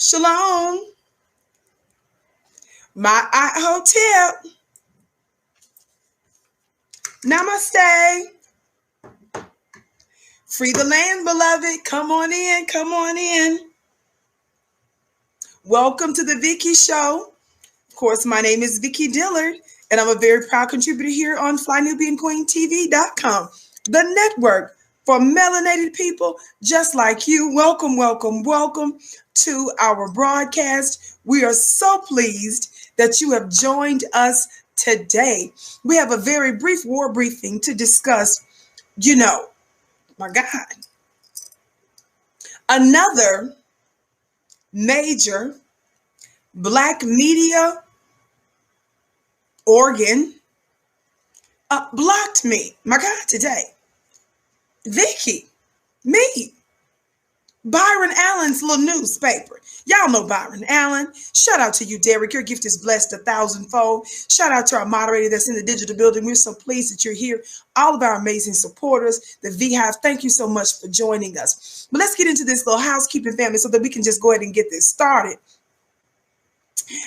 Shalom. My hotep. Namaste. Free the land, beloved. Come on in. Come on in. Welcome to the Vicky Show. Of course, my name is Vicky Dillard, and I'm a very proud contributor here on FlyNubianQueenTV.com, the network for melanated people just like you. Welcome, welcome, welcome to our broadcast. We are so pleased that you have joined us today. We have a very brief war briefing to discuss, my God, another major Black media organ blocked me. My God, today. Vicky, me, Byron Allen's little newspaper. Y'all know Byron Allen. Shout out to you, Derek. Your gift is blessed 1,000-fold. Shout out to our moderator that's in the digital building. We're so pleased that you're here. All of our amazing supporters, the VHive, thank you so much for joining us. But let's get into this little housekeeping, family, so that we can just go ahead and get this started.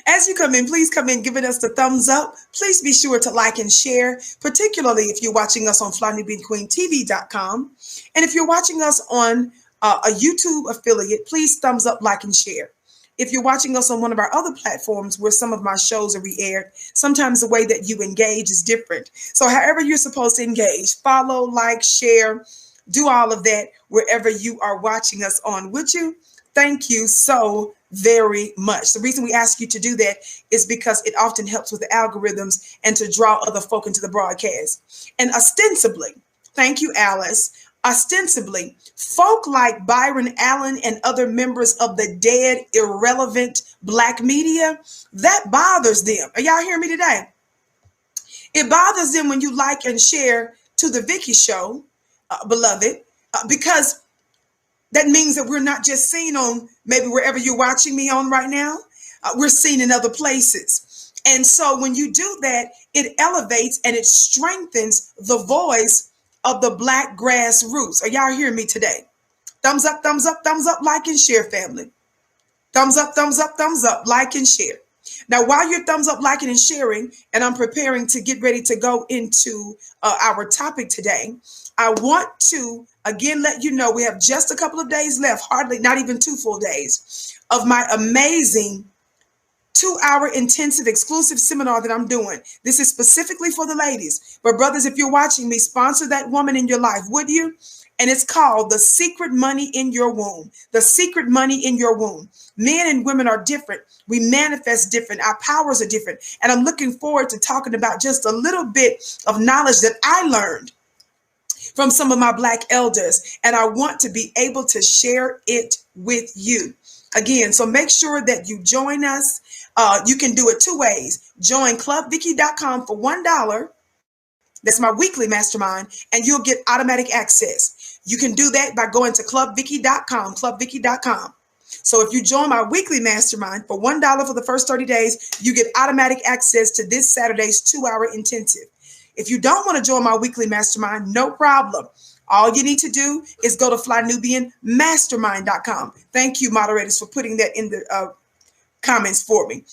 As you come in, please come in giving us the thumbs up. Please be sure to like and share, particularly if you're watching us on FlyNubianQueenTV.com. And if you're watching us on a YouTube affiliate, please thumbs up, like, and share. If you're watching us on one of our other platforms where some of my shows are re-aired, sometimes the way that you engage is different. So however you're supposed to engage, follow, like, share, do all of that wherever you are watching us on. Would you? Thank you so very much. The reason we ask you to do that is because it often helps with the algorithms and to draw other folk into the broadcast. And ostensibly, thank you, Alice, ostensibly, folk like Byron Allen and other members of the dead, irrelevant Black media, that bothers them. Are y'all hearing me today? It bothers them when you like and share to the Vicky Show, beloved, because that means that we're not just seen on maybe wherever you're watching me on right now. We're seen in other places. And so when you do that, it elevates and it strengthens the voice of the Black grassroots. Are y'all hearing me today? Thumbs up, like and share, family. Thumbs up, like and share. Now, while you're thumbs up, liking, and sharing, and I'm preparing to get ready to go into our topic today, I want to again let you know we have just a couple of days left, hardly not even 2 full days, of my amazing 2-hour intensive exclusive seminar that I'm doing. This is specifically for the ladies. But brothers, if you're watching me, sponsor that woman in your life, would you? And it's called The Secret Money in Your Womb. The Secret Money in Your Womb. Men and women are different. We manifest different. Our powers are different. And I'm looking forward to talking about just a little bit of knowledge that I learned from some of my Black elders. And I want to be able to share it with you. Again, so make sure that you join us. You can do it 2 ways. Join clubvicky.com for $1. That's my weekly mastermind, and you'll get automatic access. You can do that by going to clubvicky.com. So if you join my weekly mastermind for $1 for the first 30 days, you get automatic access to this Saturday's 2-hour intensive. If you don't want to join my weekly mastermind, no problem. All you need to do is go to FlyNubianMastermind.com. Thank you, moderators, for putting that in the comments for me.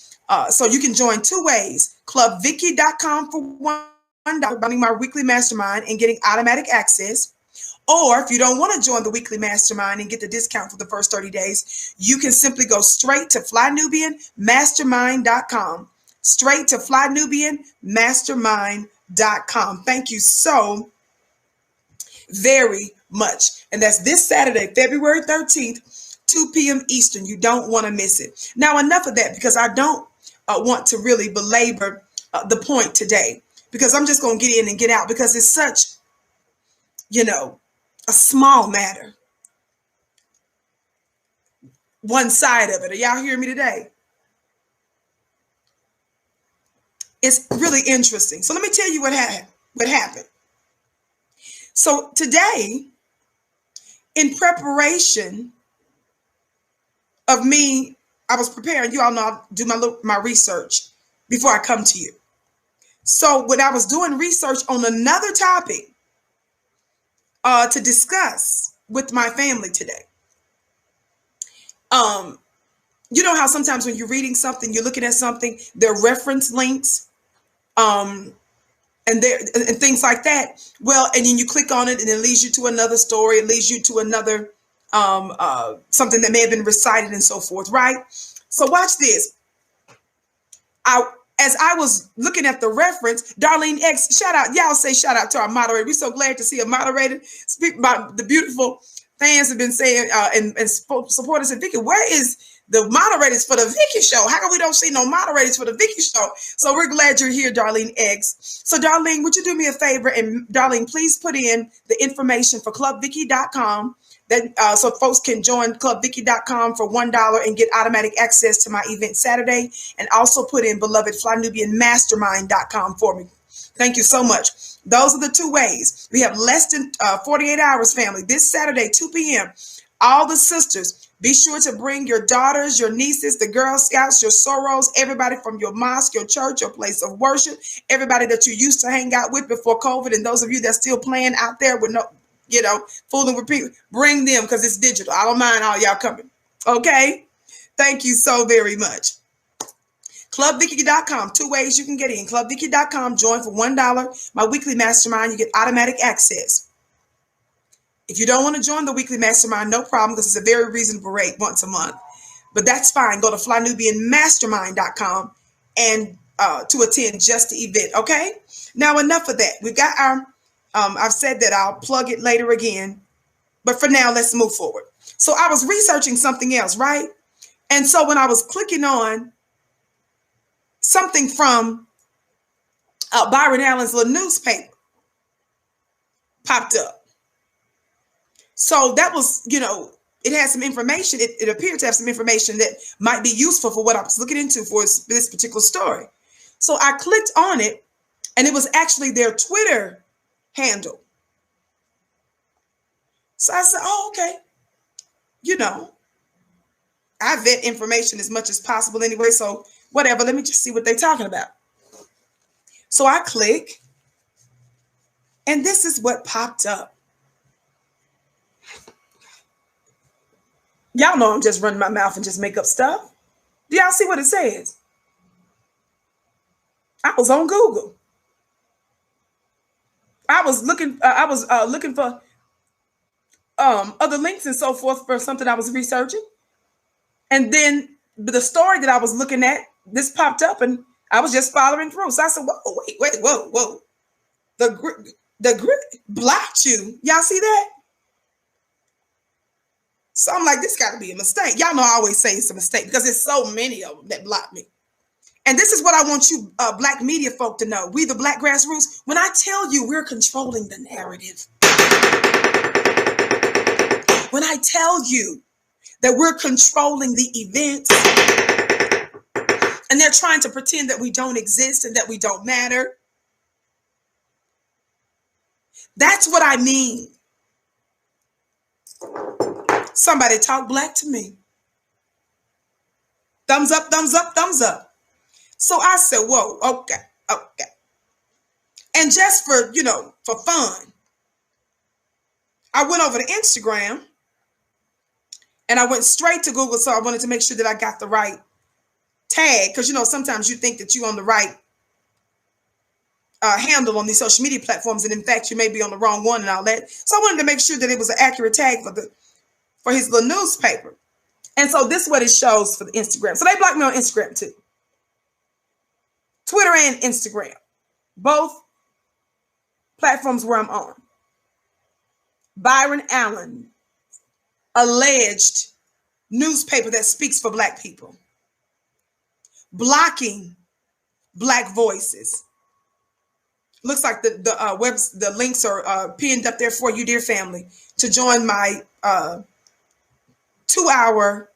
So you can join 2 ways. Clubvicky.com for $1, running my weekly mastermind and getting automatic access. Or if you don't want to join the weekly mastermind and get the discount for the first 30 days, you can simply go straight to FlyNubianMastermind.com. Straight to FlyNubianMastermind.com. Thank you so very much. And that's this Saturday, February 13th, 2 p.m. Eastern. You don't want to miss it. Now, enough of that, because I don't want to really belabor the point today, because I'm just going to get in and get out, because it's such, a small matter. One side of it. Are y'all hearing me today? It's really interesting. So let me tell you what happened. So today, in preparation of me, I was preparing. You all know I do my research before I come to you. So when I was doing research on another topic to discuss with my family today, you know how sometimes when you're reading something, you're looking at something, there are reference links, um, and there and things like that. Well, and then you click on it, and it leads you to another story. It leads you to another something that may have been recited and so forth, right? So watch this. I As I was looking at the reference, Darlene X, shout out, y'all say shout out to our moderator. We're so glad to see a moderator. Speak about the beautiful fans have been saying and supporters and Vicky, where is the moderators for the Vicky show? How come we don't see no moderators for the Vicky show? So we're glad you're here, Darlene X. So Darlene, would you do me a favor? And Darlene, please put in the information for clubvicky.com that so folks can join clubvicky.com for $1 and get automatic access to my event Saturday, and also put in beloved flynubianmastermind.com for me. Thank you so much. Those are the two ways. We have less than 48 hours, family. This Saturday, 2 p.m. All the sisters, be sure to bring your daughters, your nieces, the Girl Scouts, your sorors, everybody from your mosque, your church, your place of worship, everybody that you used to hang out with before COVID, and those of you that's still playing out there with no, fooling with people, bring them because it's digital. I don't mind all y'all coming. Okay? Thank you so very much. Clubvicky.com, two ways you can get in. Clubvicky.com, join for $1. My weekly mastermind, you get automatic access. If you don't want to join the weekly mastermind, no problem, because it's a very reasonable rate once a month. But that's fine. Go to flynubianmastermind.com and to attend just the event. Okay? Now, enough of that. We've got our I've said that I'll plug it later again, but for now, let's move forward. So I was researching something else, right? And so when I was clicking on something from Byron Allen's little newspaper popped up. So that was, it had some information. It appeared to have some information that might be useful for what I was looking into for this particular story. So I clicked on it, and it was actually their Twitter handle. So I said, oh, okay. I vet information as much as possible anyway. So whatever, let me just see what they're talking about. So I click, and this is what popped up. Y'all know I'm just running my mouth and just make up stuff. Do y'all see what it says? I was on Google. I was looking for other links and so forth for something I was researching. And then the story that I was looking at, this popped up, and I was just following through. So I said, whoa, wait, whoa. The grid blocked you. Y'all see that? So I'm like, this got to be a mistake. Y'all know I always say it's a mistake because there's so many of them that block me. And this is what I want you Black media folk to know. We the Black grassroots, when I tell you we're controlling the narrative, when I tell you that we're controlling the events, and they're trying to pretend that we don't exist and that we don't matter, that's what I mean. Somebody talk Black to me. Thumbs up, thumbs up, thumbs up. So I said, whoa, okay. And just for, for fun, I went over to Instagram, and I went straight to Google. So I wanted to make sure that I got the right tag, because, sometimes you think that you're on the right handle on these social media platforms, and in fact, you may be on the wrong one and all that. So I wanted to make sure that it was an accurate tag for his little newspaper. And so this is what it shows for the Instagram. So they blocked me on Instagram too. Twitter and Instagram. Both platforms where I'm on. Byron Allen, alleged newspaper that speaks for Black people, blocking Black voices. Looks like the links are pinned up there for you, dear family, to join my 2-hour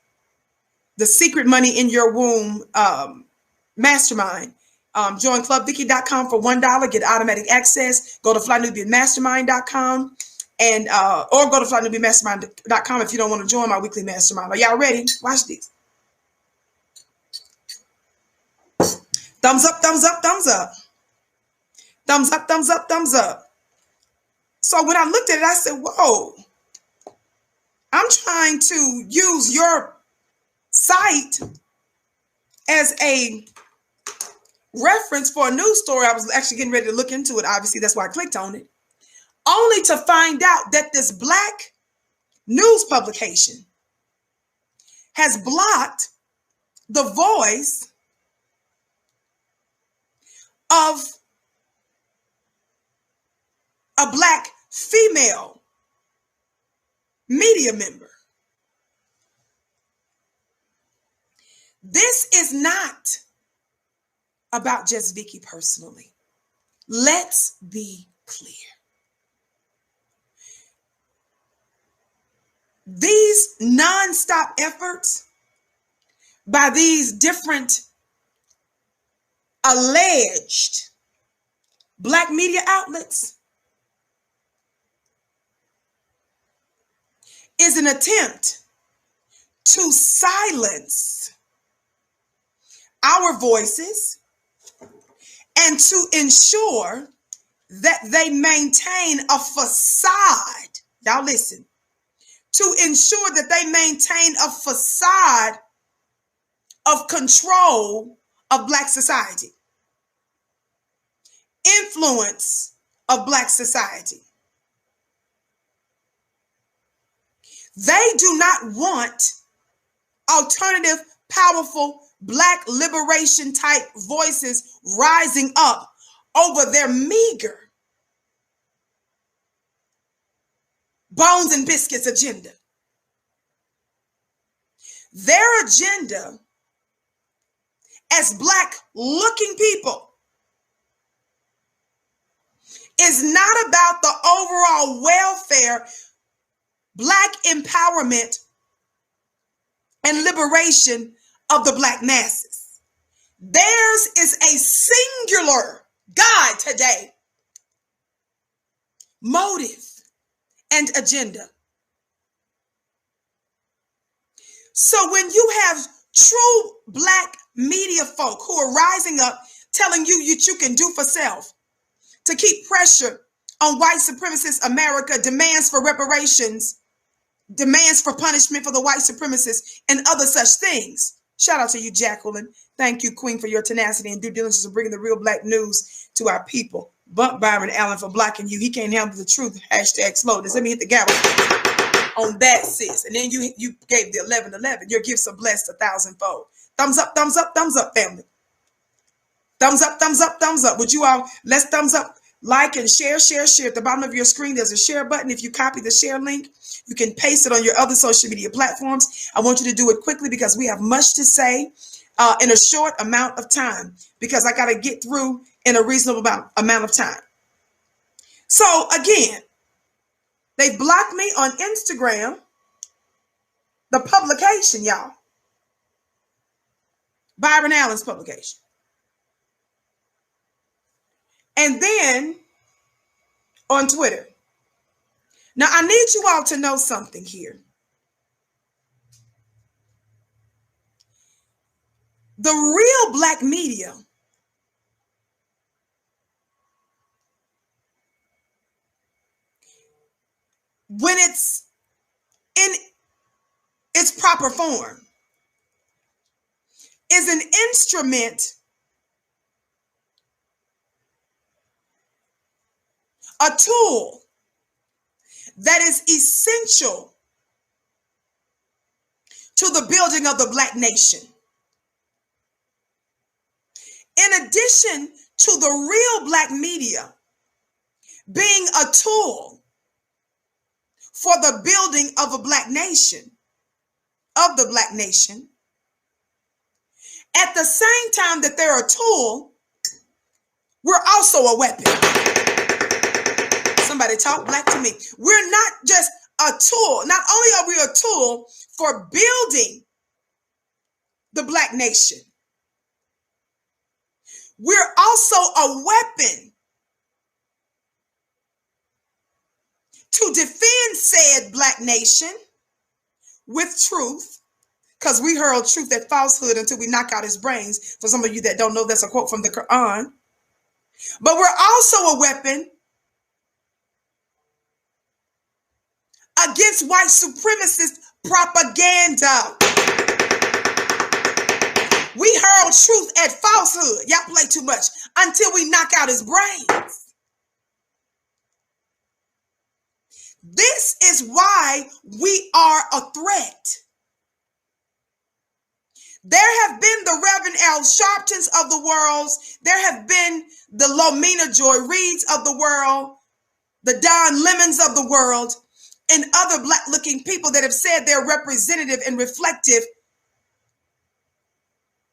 The Secret Money in Your Womb mastermind. Join clubvicky.com for $1, get automatic access. Go to flynubianmastermind.com and or go to flynubianmastermind.com if you don't want to join my weekly mastermind. Are y'all ready? Watch this. Thumbs up, thumbs up, thumbs up. Thumbs up, thumbs up, thumbs up. So when I looked at it, I said, whoa, I'm trying to use your cite as a reference for a news story. I was actually getting ready to look into it. Obviously, that's why I clicked on it. Only to find out that this Black news publication has blocked the voice of a Black female media member. This is not about just Vicky personally. Let's be clear. These nonstop efforts by these different alleged Black media outlets is an attempt to silence our voices and to ensure that they maintain a facade. Y'all listen. To ensure that they maintain a facade of control of Black society, influence of Black society. They do not want alternative, powerful Black liberation type voices rising up over their meager bones and biscuits agenda. Their agenda as Black looking people is not about the overall welfare, Black empowerment, and liberation of the Black masses. Theirs is a singular, God today, motive and agenda. So when you have true Black media folk who are rising up telling you what you can do for self to keep pressure on white supremacist America, demands for reparations, demands for punishment for the white supremacists, and other such things. Shout out to you, Jacqueline. Thank you, Queen, for your tenacity and due diligence of bringing the real Black news to our people. Bump Byron Allen for blocking you. He can't handle the truth. Hashtag slowness. Let me hit the gavel on that, sis. And then you gave the 1111. Your gifts are blessed 1,000-fold. Thumbs up, thumbs up, thumbs up, family. Thumbs up, thumbs up, thumbs up. Would you all, let's thumbs up, like, and share, share, share. At the bottom of your screen, there's a share button. If you copy the share link, you can paste it on your other social media platforms. I want you to do it quickly because we have much to say in a short amount of time, because I got to get through in a reasonable amount of time. So again, they blocked me on Instagram, the publication, y'all. Byron Allen's publication. And then on Twitter. Now, I need you all to know something here. The real Black media when it's in its proper form is an instrument, a tool that is essential to the building of the Black nation. In addition to the real Black media being a tool for the building of a Black nation, of the Black nation, at the same time that they're a tool, we're also a weapon. Somebody talk Black to me. We're not just a tool. Not only are we a tool for building the Black nation, we're also a weapon to defend said Black nation with truth, because we hurl truth at falsehood until we knock out his brains. For some of you that don't know, that's a quote from the Quran. But we're also a weapon against white supremacist propaganda. sell truth at falsehood. Y'all play too much. Until we knock out his brains. This is why we are a threat. There have been the Reverend Al Sharptons of the world. There have been the Lomina Joy Reeds of the world, the Don Lemons of the world, and other black-looking people that have said they're representative and reflective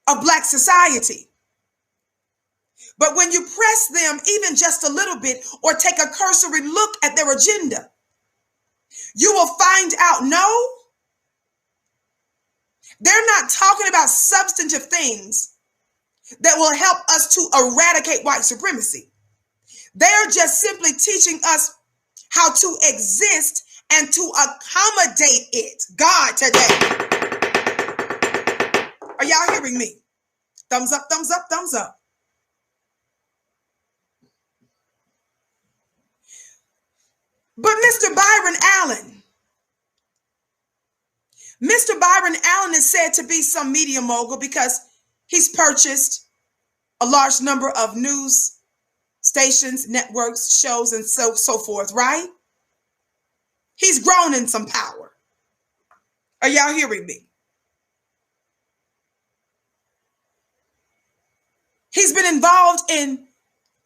of black society. But when you press them even just a little bit or take a cursory look at their agenda, you will find out, no, they're not talking about substantive things that will help us to eradicate white supremacy. They're just simply teaching us how to exist and to accommodate it. God, today. Are y'all hearing me? Thumbs up, thumbs up, thumbs up. But Mr. Byron Allen is said to be some media mogul because he's purchased a large number of news stations, networks, shows, and so forth, right? He's grown in some power. Are y'all hearing me? He's been involved in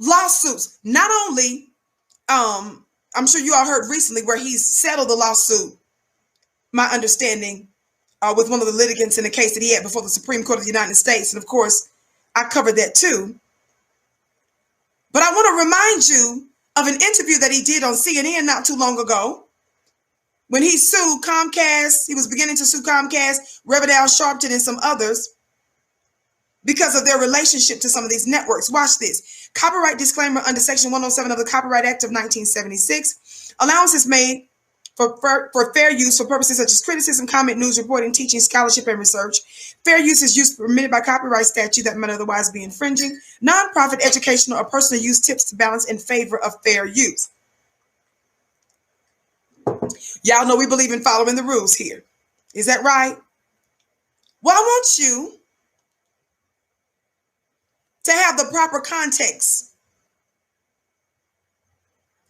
lawsuits. Not only, I'm sure you all heard recently where he's settled the lawsuit, my understanding, with one of the litigants in the case that he had before the Supreme Court of the United States. And of course, I covered that too. But I want to remind you of an interview that he did on CNN not too long ago when he sued Comcast. He was beginning to sue Comcast, Reverend Al Sharpton, and some others because of their relationship to some of these networks. Watch this. Copyright disclaimer under Section 107 of the Copyright Act of 1976. Allowance is made for fair use for purposes such as criticism, comment, news reporting, teaching, scholarship, and research. Fair use is used permitted by copyright statute that might otherwise be infringing. Nonprofit, educational, or personal use tips to balance in favor of fair use. Y'all know we believe in following the rules here. Is that right? Well, I want you to have the proper context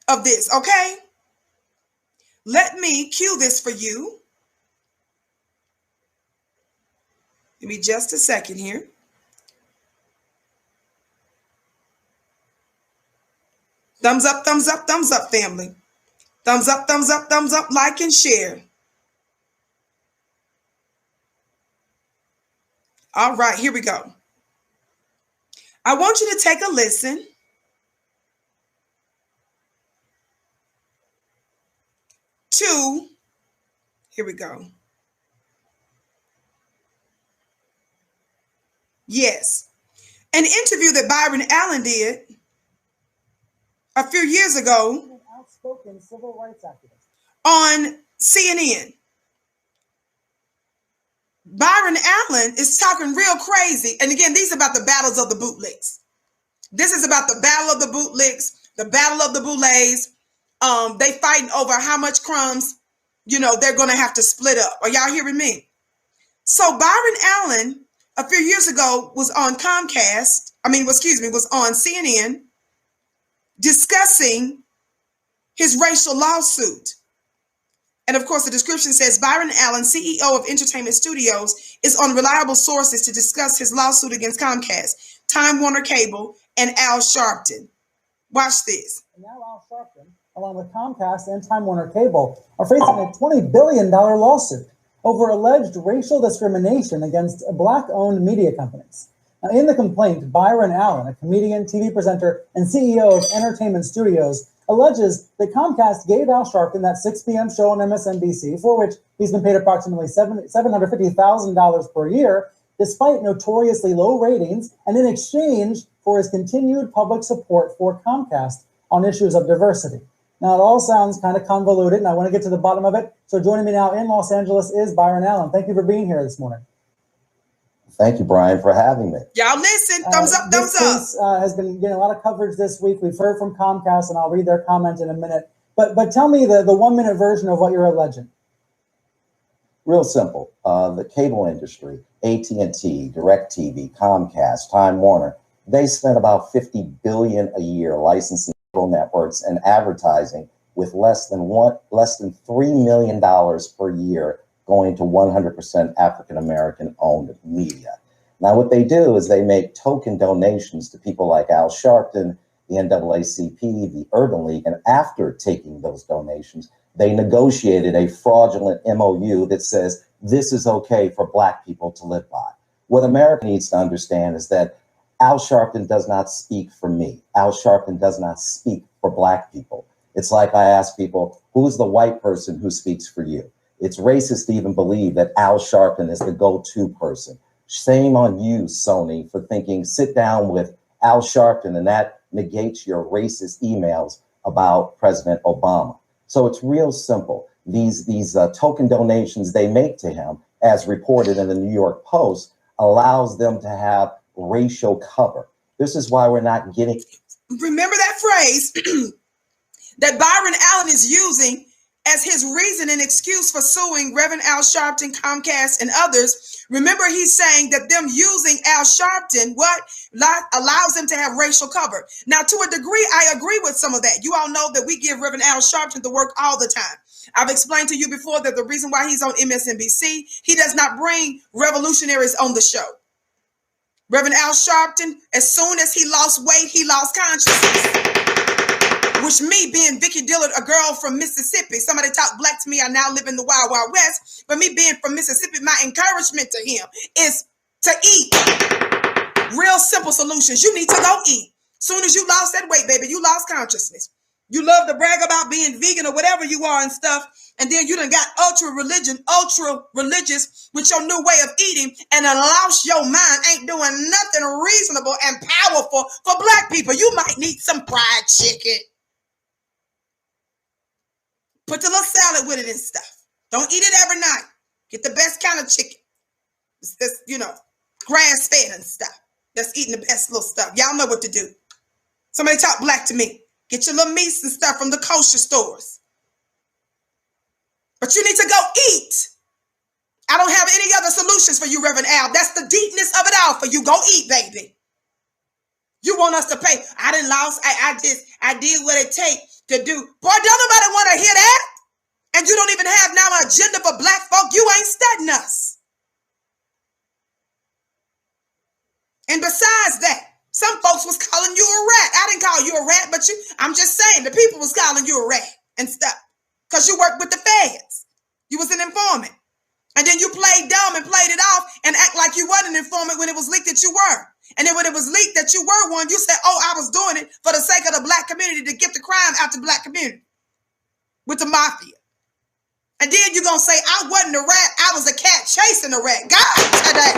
of this, okay? Let me cue this for you. Give me just a second here. Thumbs up, family. Thumbs up, like and share. All right, here we go. I want you to take a listen to, here we go. Yes, an interview that Byron Allen did a few years ago, an outspoken civil rights activist, on CNN. Byron Allen is talking real crazy. And again, these are about the battles of the bootlicks. This is about the battle of the bootlicks, the battle of the boulets. They fighting over how much crumbs, they're going to have to split up. Are y'all hearing me? So Byron Allen, a few years ago, was on was on CNN discussing his racial lawsuit. And of course, the description says Byron Allen, CEO of Entertainment Studios, is on reliable sources to discuss his lawsuit against Comcast, Time Warner Cable, and Al Sharpton. Watch this. And now Al Sharpton, along with Comcast and Time Warner Cable, are facing a $20 billion lawsuit over alleged racial discrimination against Black-owned media companies. Now, in the complaint, Byron Allen, a comedian, TV presenter, and CEO of Entertainment Studios, alleges that Comcast gave Al Sharpton that 6 p.m. show on MSNBC, for which he's been paid approximately $750,000 per year, despite notoriously low ratings, and in exchange for his continued public support for Comcast on issues of diversity. Now, it all sounds kind of convoluted, and I want to get to the bottom of it. So joining me now in Los Angeles is Byron Allen. Thank you for being here this morning. Thank you, Brian, for having me. Y'all listen. Thumbs up, thumbs up. This case has been getting a lot of coverage this week. We've heard from Comcast, and I'll read their comment in a minute. But tell me the 1-minute version of what you're alleging. Real simple. The cable industry, AT&T, DirecTV, Comcast, Time Warner, they spend about $50 billion a year licensing cable networks and advertising, with less than $3 million per year going to 100% African American owned media. Now, what they do is they make token donations to people like Al Sharpton, the NAACP, the Urban League, and after taking those donations, they negotiated a fraudulent MOU that says this is okay for Black people to live by. What America needs to understand is that Al Sharpton does not speak for me. Al Sharpton does not speak for Black people. It's like I ask people, who's the white person who speaks for you? It's racist to even believe that Al Sharpton is the go-to person. Shame on you, Sony, for thinking sit down with Al Sharpton and that negates your racist emails about President Obama. So it's real simple. These token donations they make to him, as reported in the New York Post, allows them to have racial cover. This is why we're not getting. Remember that phrase that Byron Allen is using as his reason and excuse for suing Reverend Al Sharpton, Comcast, and others. Remember, he's saying that them using Al Sharpton, allows them to have racial cover. Now, to a degree, I agree with some of that. You all know that we give Reverend Al Sharpton the work all the time. I've explained to you before that the reason why he's on MSNBC, he does not bring revolutionaries on the show. Reverend Al Sharpton, as soon as he lost weight, he lost consciousness. Which me being Vicky Dillard, a girl from Mississippi, somebody talk Black to me, I now live in the Wild Wild West, but me being from Mississippi, my encouragement to him is to eat. Real simple solutions. You need to go eat. Soon as you lost that weight, baby, you lost consciousness. You love to brag about being vegan or whatever you are and stuff, and then you done got ultra religious with your new way of eating, and then lost your mind, ain't doing nothing reasonable and powerful for Black people. You might need some fried chicken. Put the little salad with it and stuff. Don't eat it every night. Get the best kind of chicken. It's grass fed and stuff. That's eating the best little stuff. Y'all know what to do. Somebody talk Black to me. Get your little meats and stuff from the kosher stores. But you need to go eat. I don't have any other solutions for you, Reverend Al. That's the deepness of it all for you. Go eat, baby. You want us to pay. I did what it takes to do. Boy, don't nobody want to hear that. And you don't even have now an agenda for Black folk. You ain't studying us. And besides that, some folks was calling you a rat. I didn't call you a rat, but I'm just saying the people was calling you a rat and stuff. Because you worked with the feds. You was an informant. And then you played dumb and played it off and act like you wasn't an informant when it was leaked that you were. And then when it was leaked that you were one, you said, oh, I was doing it for the sake of the Black community to get the crime out the Black community with the mafia. And then you're going to say, I wasn't a rat. I was a cat chasing a rat. God, today.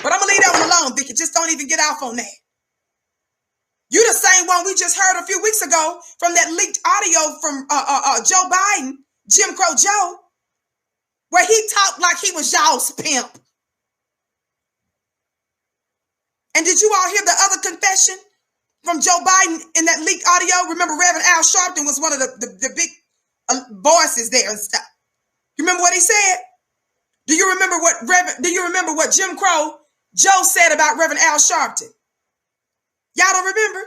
But I'm going to leave that one alone, Vicky. Just don't even get off on that. You the same one we just heard a few weeks ago from that leaked audio from Joe Biden, Jim Crow Joe, where he talked like he was y'all's pimp. And did you all hear the other confession from Joe Biden in that leaked audio? Remember, Reverend Al Sharpton was one of the big voices there and stuff. You remember what he said? Do you remember what Jim Crow Joe said about Reverend Al Sharpton? Y'all don't remember?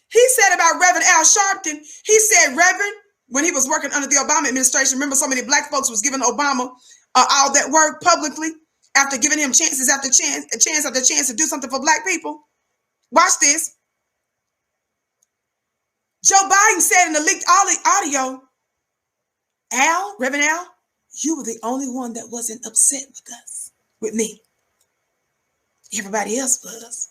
He said about Reverend Al Sharpton, he said, Reverend, when he was working under the Obama administration, remember so many Black folks was giving Obama all that work publicly after giving him chance after chance to do something for Black people. Watch this. Joe Biden said in the leaked audio, Reverend Al, you were the only one that wasn't upset with us, with me. Everybody else was.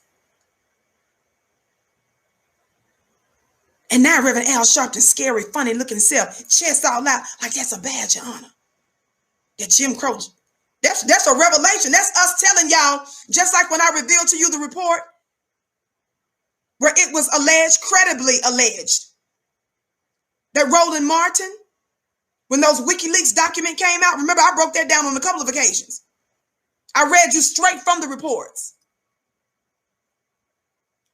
And now Reverend Al Sharpton's scary, funny looking self, chest all out, like that's a badge of honor. That Jim Crow, that's a revelation. That's us telling y'all, just like when I revealed to you the report, where it was alleged, credibly alleged, that Roland Martin, when those WikiLeaks document came out, remember I broke that down on a couple of occasions. I read you straight from the reports.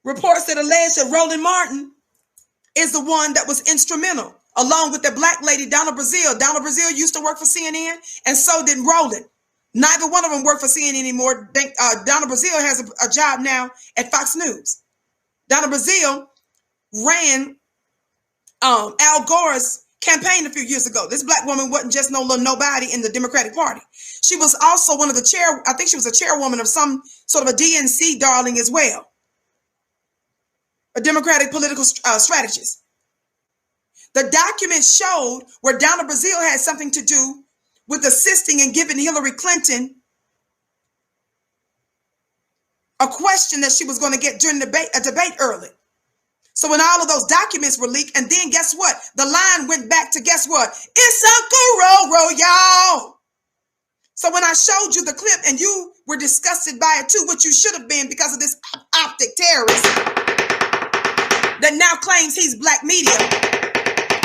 Reports that allege that Roland Martin is the one that was instrumental along with the black lady, Donna Brazile. Donna Brazile used to work for CNN, and so did Roland. Neither one of them work for CNN anymore. Donna Brazile has a job now at Fox News. Donna Brazile ran Al Gore's campaign a few years ago. This black woman wasn't just no little nobody in the Democratic Party. She was also one of the I think she was a chairwoman of some sort of a DNC darling as well. A Democratic political strategist. The documents showed where Donna Brazile had something to do with assisting and giving Hillary Clinton a question that she was going to get during a debate early. So when all of those documents were leaked, and then guess what? The line went back to guess what? It's Uncle Roro, y'all. So when I showed you the clip and you were disgusted by it too, which you should have been because of this optic terrorist that now claims he's black media.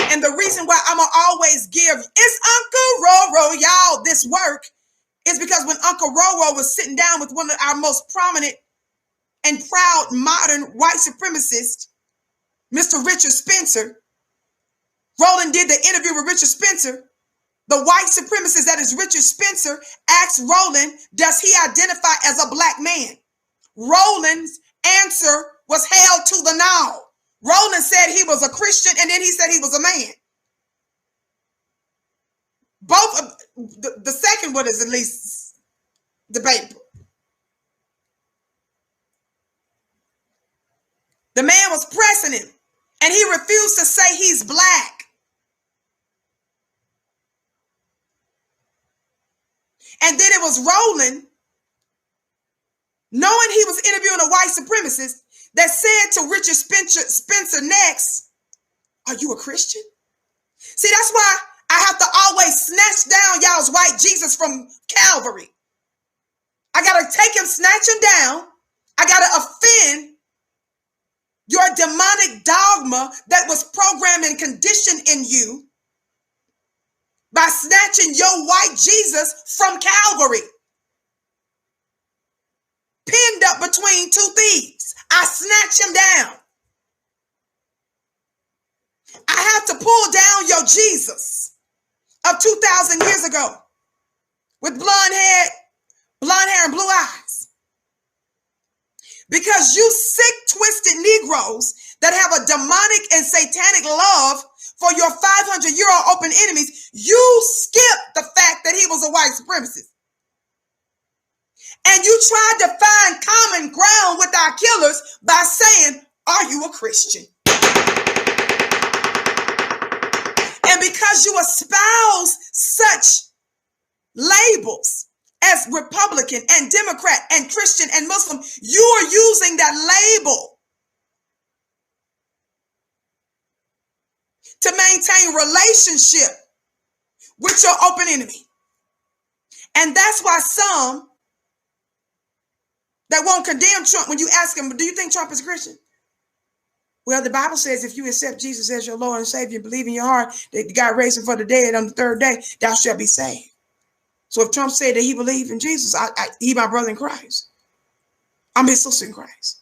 And the reason why I'm going to always give it's Uncle Roro, y'all, this work is because when Uncle Roro was sitting down with one of our most prominent and proud modern white supremacists, Mr. Richard Spencer, Roland did the interview with Richard Spencer. The white supremacist that is Richard Spencer asked Roland, does he identify as a black man? Roland's answer was held to the no. Roland said he was a Christian, and then he said he was a man. Both of the second one is at least debatable. The man was pressing him, and he refused to say he's black. And then it was Roland, knowing he was interviewing a white supremacist, that said to Richard Spencer next, are you a Christian? See, that's why I have to always snatch down y'all's white Jesus from Calvary. I got to take him, snatch him down. I got to offend your demonic dogma that was programmed and conditioned in you by snatching your white Jesus from Calvary. Pinned up between two thieves. I snatch him down. I have to pull down your Jesus of 2,000 years ago with blonde hair and blue eyes. Because you sick, twisted Negroes that have a demonic and satanic love for your 500-year-old open enemies, you skip the fact that he was a white supremacist. And you tried to find common ground with our killers by saying, are you a Christian? And because you espouse such labels as Republican and Democrat and Christian and Muslim, you are using that label to maintain relationship with your open enemy. And that's why some that won't condemn Trump, when you ask him, do you think Trump is a Christian? Well, the Bible says if you accept Jesus as your Lord and Savior and believe in your heart that God raised him for the dead on the third day, thou shalt be saved. So if Trump said that he believed in Jesus, he my brother in Christ. I'm his sister in Christ.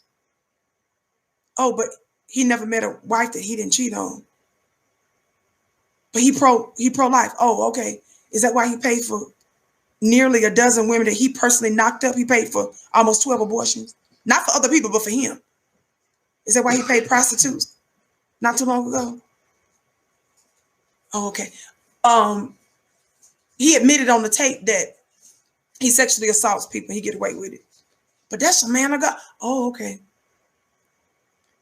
Oh, but he never met a wife that he didn't cheat on. But he pro-life. Oh, okay. Is that why he paid for nearly a dozen women that he personally knocked up? He paid for almost 12 abortions. Not for other people, but for him. Is that why he paid prostitutes not too long ago? Oh, okay. He admitted on the tape that he sexually assaults people. He get away with it. But that's a man of God. Oh, okay.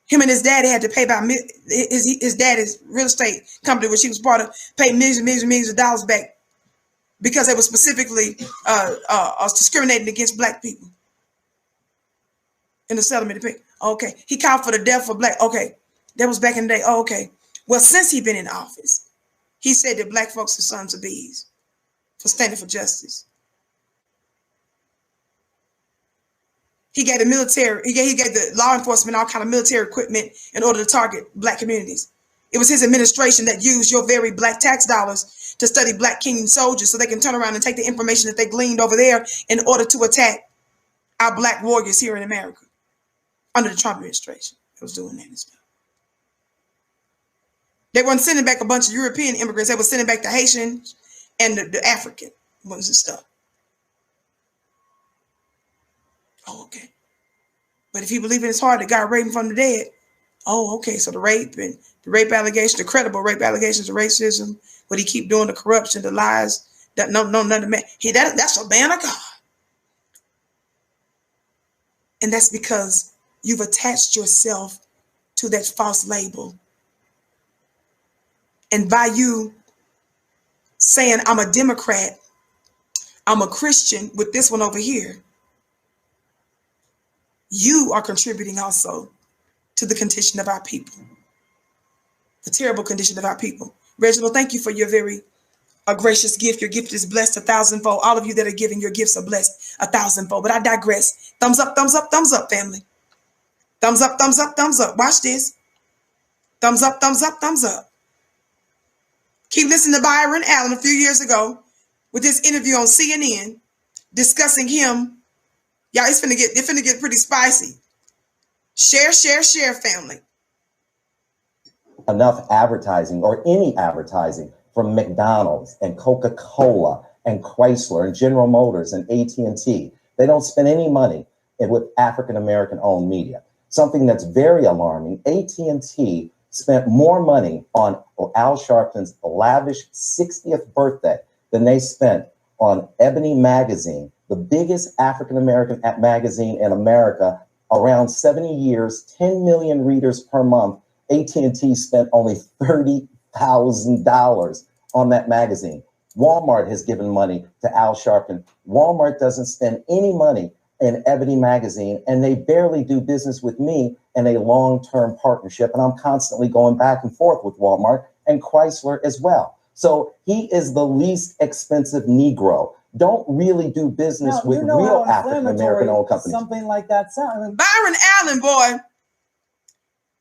Him and his daddy had to pay about his daddy's real estate company, which he was part of, paid millions and millions and millions of dollars back because they were specifically discriminating against black people in the settlement. Okay. He called for the death for black. Okay. That was back in the day. Oh, okay. Well, since he's been in office, he said that black folks are sons of bees for standing for justice. He gave the military, he gave the law enforcement all kind of military equipment in order to target black communities. It was his administration that used your very black tax dollars to study black Kenyan soldiers so they can turn around and take the information that they gleaned over there in order to attack our black warriors here in America under the Trump administration. It was doing that and stuff. They weren't sending back a bunch of European immigrants. They were sending back the Haitians and the African ones and stuff. Oh, okay. But if you believe in his heart that God raised him from the dead, oh, okay. So the rape and the rape allegations, the credible rape allegations, the racism, what he keep doing, the corruption, the lies, that none of man. That's a man of God. And that's because you've attached yourself to that false label. And by you saying, I'm a Democrat, I'm a Christian with this one over here, you are contributing also to the condition of our people, the terrible condition of our people. Reginald, thank you for your very gracious gift. Your gift is blessed 1,000-fold. All of you that are giving your gifts are blessed 1,000-fold. But I digress. Thumbs up, family. Thumbs up, thumbs up, thumbs up. Watch this. Thumbs up, thumbs up, thumbs up. Keep listening to Byron Allen a few years ago with this interview on CNN discussing him. Y'all, it's finna get pretty spicy. Share, family. Enough advertising, or any advertising, from McDonald's and Coca-Cola and Chrysler and General Motors and AT&T. They don't spend any money with African-American owned media. Something that's very alarming, AT&T spent more money on Al Sharpton's lavish 60th birthday than they spent on Ebony magazine, the biggest African-American magazine in America, around 70 years, 10 million readers per month. AT&T spent only $30,000 on that magazine. Walmart has given money to Al Sharpton. Walmart doesn't spend any money in Ebony magazine, and they barely do business with me in a long-term partnership. And I'm constantly going back and forth with Walmart and Chrysler as well. So he is the least expensive Negro. Don't really do business with real African-American owned companies. Something like that sounds. Byron Allen, boy.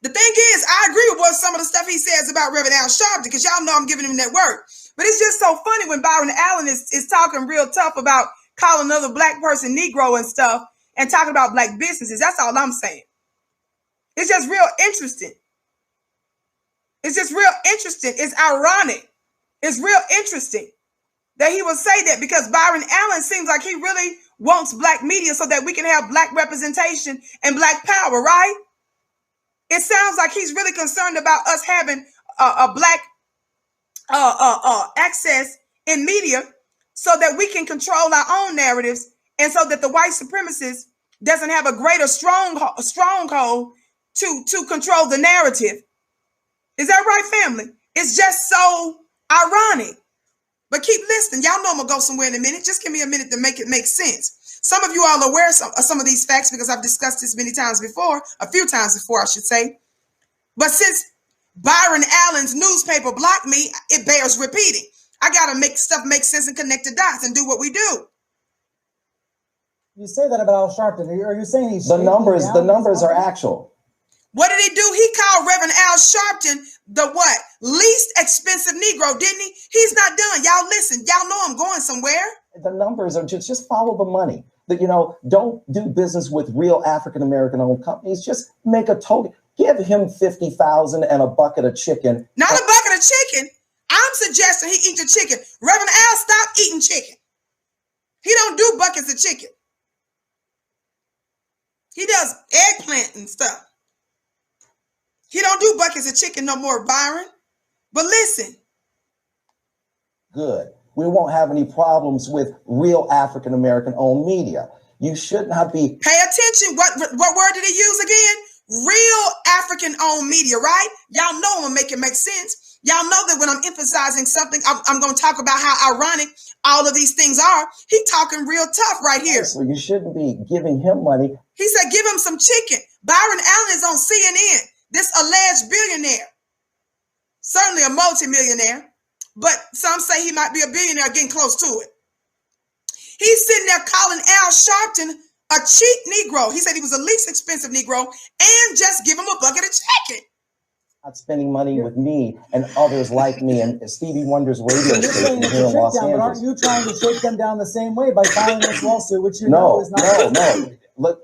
The thing is, I agree with what some of the stuff he says about Reverend Al Sharpton, because y'all know I'm giving him that word. But it's just so funny when Byron Allen is talking real tough about calling another black person Negro and stuff and talking about black businesses. That's all I'm saying. It's just real interesting. It's just real interesting. It's ironic. It's real interesting that he will say that, because Byron Allen seems like he really wants black media so that we can have black representation and black power, right? It sounds like he's really concerned about us having a black access in media so that we can control our own narratives, and so that the white supremacist doesn't have a greater stronghold to control the narrative. Is that right, family? It's just so ironic. But keep listening. Y'all know I'm going to go somewhere in a minute. Just give me a minute to make it make sense. Some of you all are aware of some of these facts because I've discussed this many times before, a few times before, I should say. But since Byron Allen's newspaper blocked me, it bears repeating. I got to make stuff make sense and connect the dots and do what we do. You say that about Al Sharpton. Are you saying he's the numbers are actual? What did he do? He called Reverend Al Sharpton the what? Least expensive Negro, didn't he? He's not done. Y'all listen. Y'all know I'm going somewhere. The numbers are just follow the money. Don't do business with real African-American owned companies. Just make a total. Give him $50,000 and a bucket of chicken. Not a bucket of chicken. I'm suggesting he eat the chicken. Reverend Al, stop eating chicken. He don't do buckets of chicken. He does eggplant and stuff. He don't do buckets of chicken no more, Byron. But listen. Good. We won't have any problems with real African-American owned media. You should not be. Pay attention. What word did he use again? Real African-owned media, right? Y'all know I'm going to make it make sense. Y'all know that when I'm emphasizing something, I'm going to talk about how ironic all of these things are. He talking real tough right here. So you shouldn't be giving him money. He said, give him some chicken. Byron Allen is on CNN. This alleged billionaire. Certainly a multimillionaire. But some say he might be a billionaire, getting close to it. He's sitting there calling Al Sharpton a cheap Negro. He said he was the least expensive Negro, and just give him a bucket of chicken. Not spending money with me and others like me and Stevie Wonder's radio station here in Los Angeles. But aren't you trying to shake them down the same way by filing this lawsuit, which you know is not? No. Look,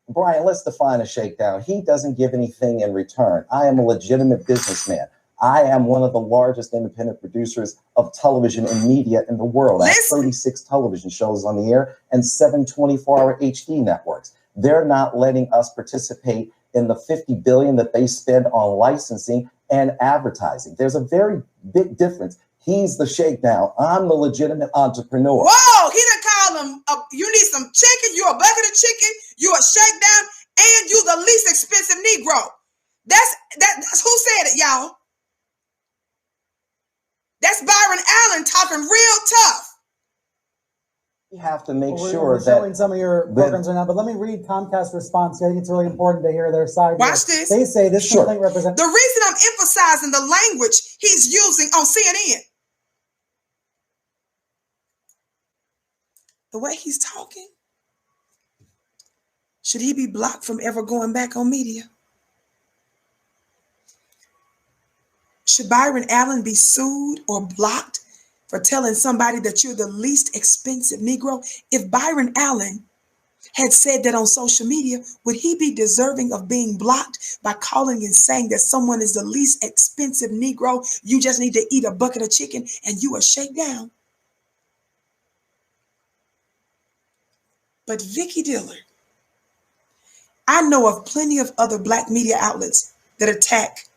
Brian, let's define a shakedown. He doesn't give anything in return. I am a legitimate businessman. I am one of the largest independent producers of television and media in the world. I have Listen. 36 television shows on the air and 7 24-hour HD networks. They're not letting us participate in the $50 billion that they spend on licensing and advertising. There's a very big difference. He's the shakedown. I'm the legitimate entrepreneur. Whoa, he done called him, you need some chicken, you a bucket of chicken, you a shakedown, and you the least expensive Negro. That's who said it, y'all. That's Byron Allen talking real tough. We have to make sure we're that showing some of your programs right now, but let me read Comcast's response. I think it's really important to hear their side. Watch this. They say this complaint represents. The reason I'm emphasizing the language he's using on CNN, the way he's talking, should he be blocked from ever going back on media? Should Byron Allen be sued or blocked for telling somebody that you're the least expensive Negro? If Byron Allen had said that on social media, would he be deserving of being blocked by calling and saying that someone is the least expensive Negro? You just need to eat a bucket of chicken and you are shakedown. But Vicky Dillard, I know of plenty of other Black media outlets that attack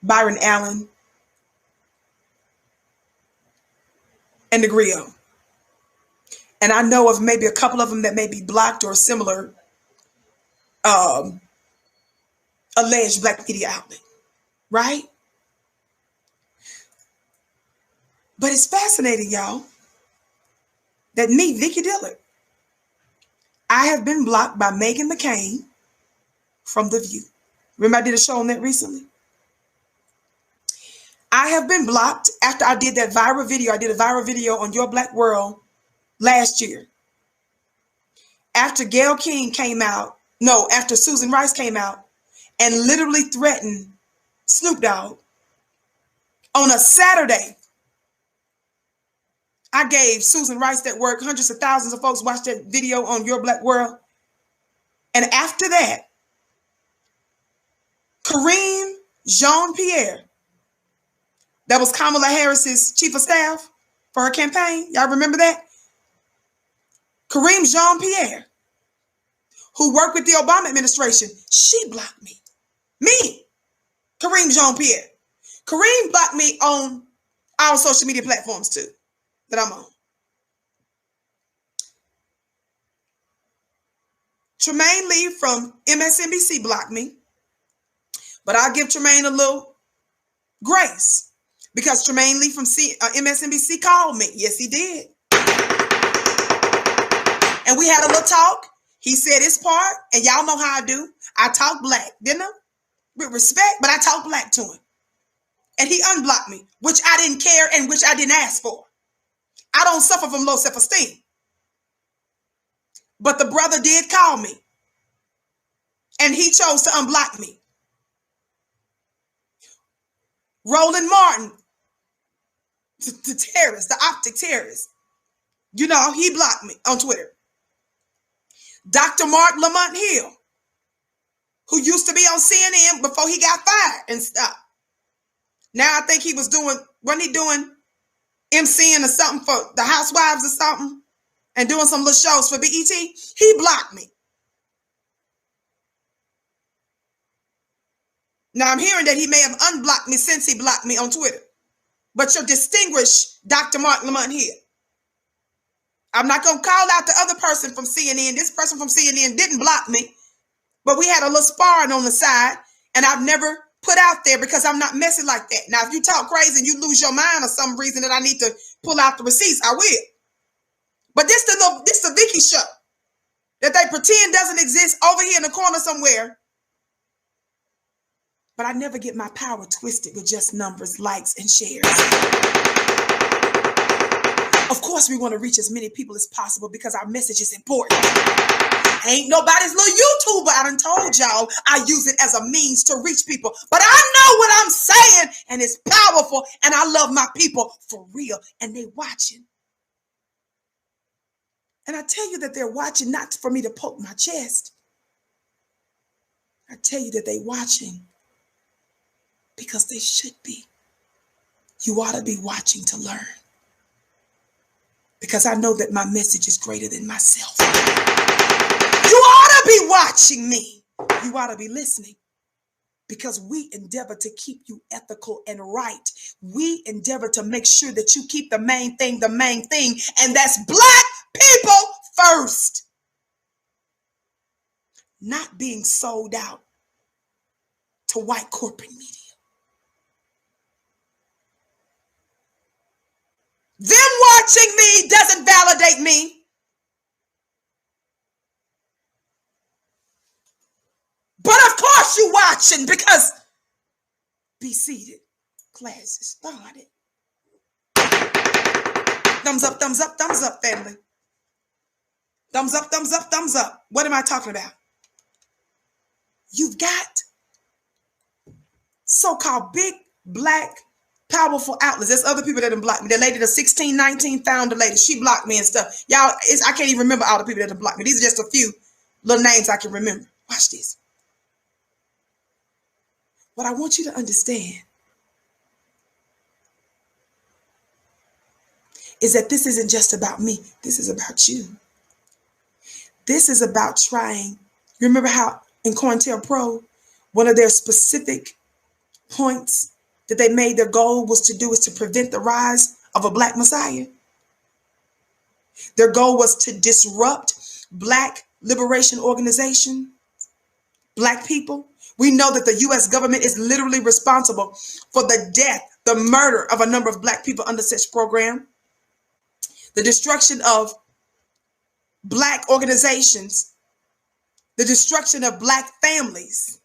Byron Allen and the Grio. And I know of maybe a couple of them that may be blocked or similar alleged Black media outlet, right? But it's fascinating, y'all, that me, Vicky Dillard, I have been blocked by Meghan McCain from The View. Remember I did a show on that recently? I have been blocked after I did that viral video. I did a viral video on Your Black World last year. After Gayle King came out, after Susan Rice came out and literally threatened Snoop Dogg on a Saturday. I gave Susan Rice that work. Hundreds of thousands of folks watched that video on Your Black World. And after that, Kareem Jean-Pierre, that was Kamala Harris's chief of staff for her campaign. Y'all remember that? Kareem Jean-Pierre, who worked with the Obama administration, she blocked me. Me, Kareem Jean-Pierre. Kareem blocked me on all social media platforms too, that I'm on. Tremaine Lee from MSNBC blocked me, but I'll give Tremaine a little grace because Tremaine Lee from MSNBC called me. Yes, he did. And we had a little talk. He said his part, and y'all know how I do. I talk Black, didn't I? With respect, but I talk Black to him. And he unblocked me, which I didn't care and which I didn't ask for. I don't suffer from low self-esteem. But the brother did call me. And he chose to unblock me. Roland Martin, the terrorist, the optic terrorist, you know, he blocked me on Twitter. Dr. Mark Lamont Hill, who used to be on CNN before he got fired and stuff. Now I think he was doing, wasn't he doing MCing or something for the Housewives or something and doing some little shows for BET? He blocked me. Now I'm hearing that he may have unblocked me since he blocked me on Twitter. But your distinguished Dr. Mark Lamont Hill. I'm not going to call out the other person from CNN. This person from CNN didn't block me, but we had a little sparring on the side, and I've never put out there because I'm not messy like that. Now, if you talk crazy and you lose your mind or some reason that I need to pull out the receipts, I will. But this the Vicky show that they pretend doesn't exist over here in the corner somewhere. But I never get my power twisted with just numbers, likes, and shares. Of course, we want to reach as many people as possible because our message is important. Ain't nobody's little YouTuber. I done told y'all I use it as a means to reach people. But I know what I'm saying, and it's powerful, and I love my people for real, and they watching. And I tell you that they're watching not for me to poke my chest. I tell you that they watching because they should be. You ought to be watching to learn, because I know that my message is greater than myself. You ought to be watching me. You ought to be listening, because we endeavor to keep you ethical and right. We endeavor to make sure that you keep the main thing, and that's Black people first. Not being sold out to white corporate media. Them watching me doesn't validate me. But of course you watching, because be seated. Class is started. Thumbs up, family. Thumbs up, thumbs up, thumbs up. What am I talking about? You've got so-called big, black, powerful outlets. There's other people that done blocked me. The lady, the 1619 founder lady, she blocked me and stuff. Y'all, I can't even remember all the people that done blocked me. These are just a few little names I can remember. Watch this. What I want you to understand is that this isn't just about me. This is about you. This is about trying. You remember how in COINTELPRO, one of their specific points that they made their goal was to prevent the rise of a Black Messiah? Their goal was to disrupt Black liberation organization, Black people. We know that the U.S. government is literally responsible for the death, the murder of a number of Black people under such program, the destruction of Black organizations, the destruction of Black families.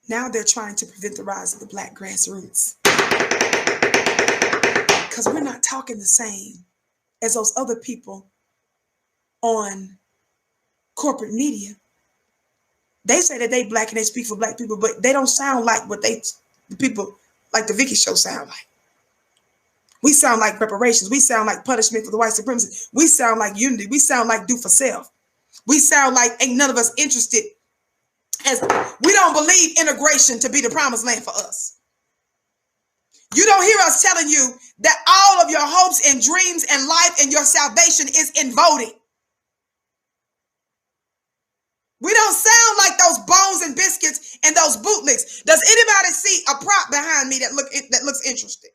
Now they're trying to prevent the rise of the Black grassroots, because we're not talking the same as those other people on corporate media. They say that they Black and they speak for Black people, but they don't sound like what the people like the Vicky show sound like. We sound like reparations. We sound like punishment for the white supremacy. We sound like unity. We sound like do for self. We sound like ain't none of us interested, as we don't believe integration to be the promised land for us. You don't hear us telling you that all of your hopes and dreams and life and your salvation is in voting. We don't sound like those bones and biscuits and those bootlicks. Does anybody see a prop behind me that looks interesting?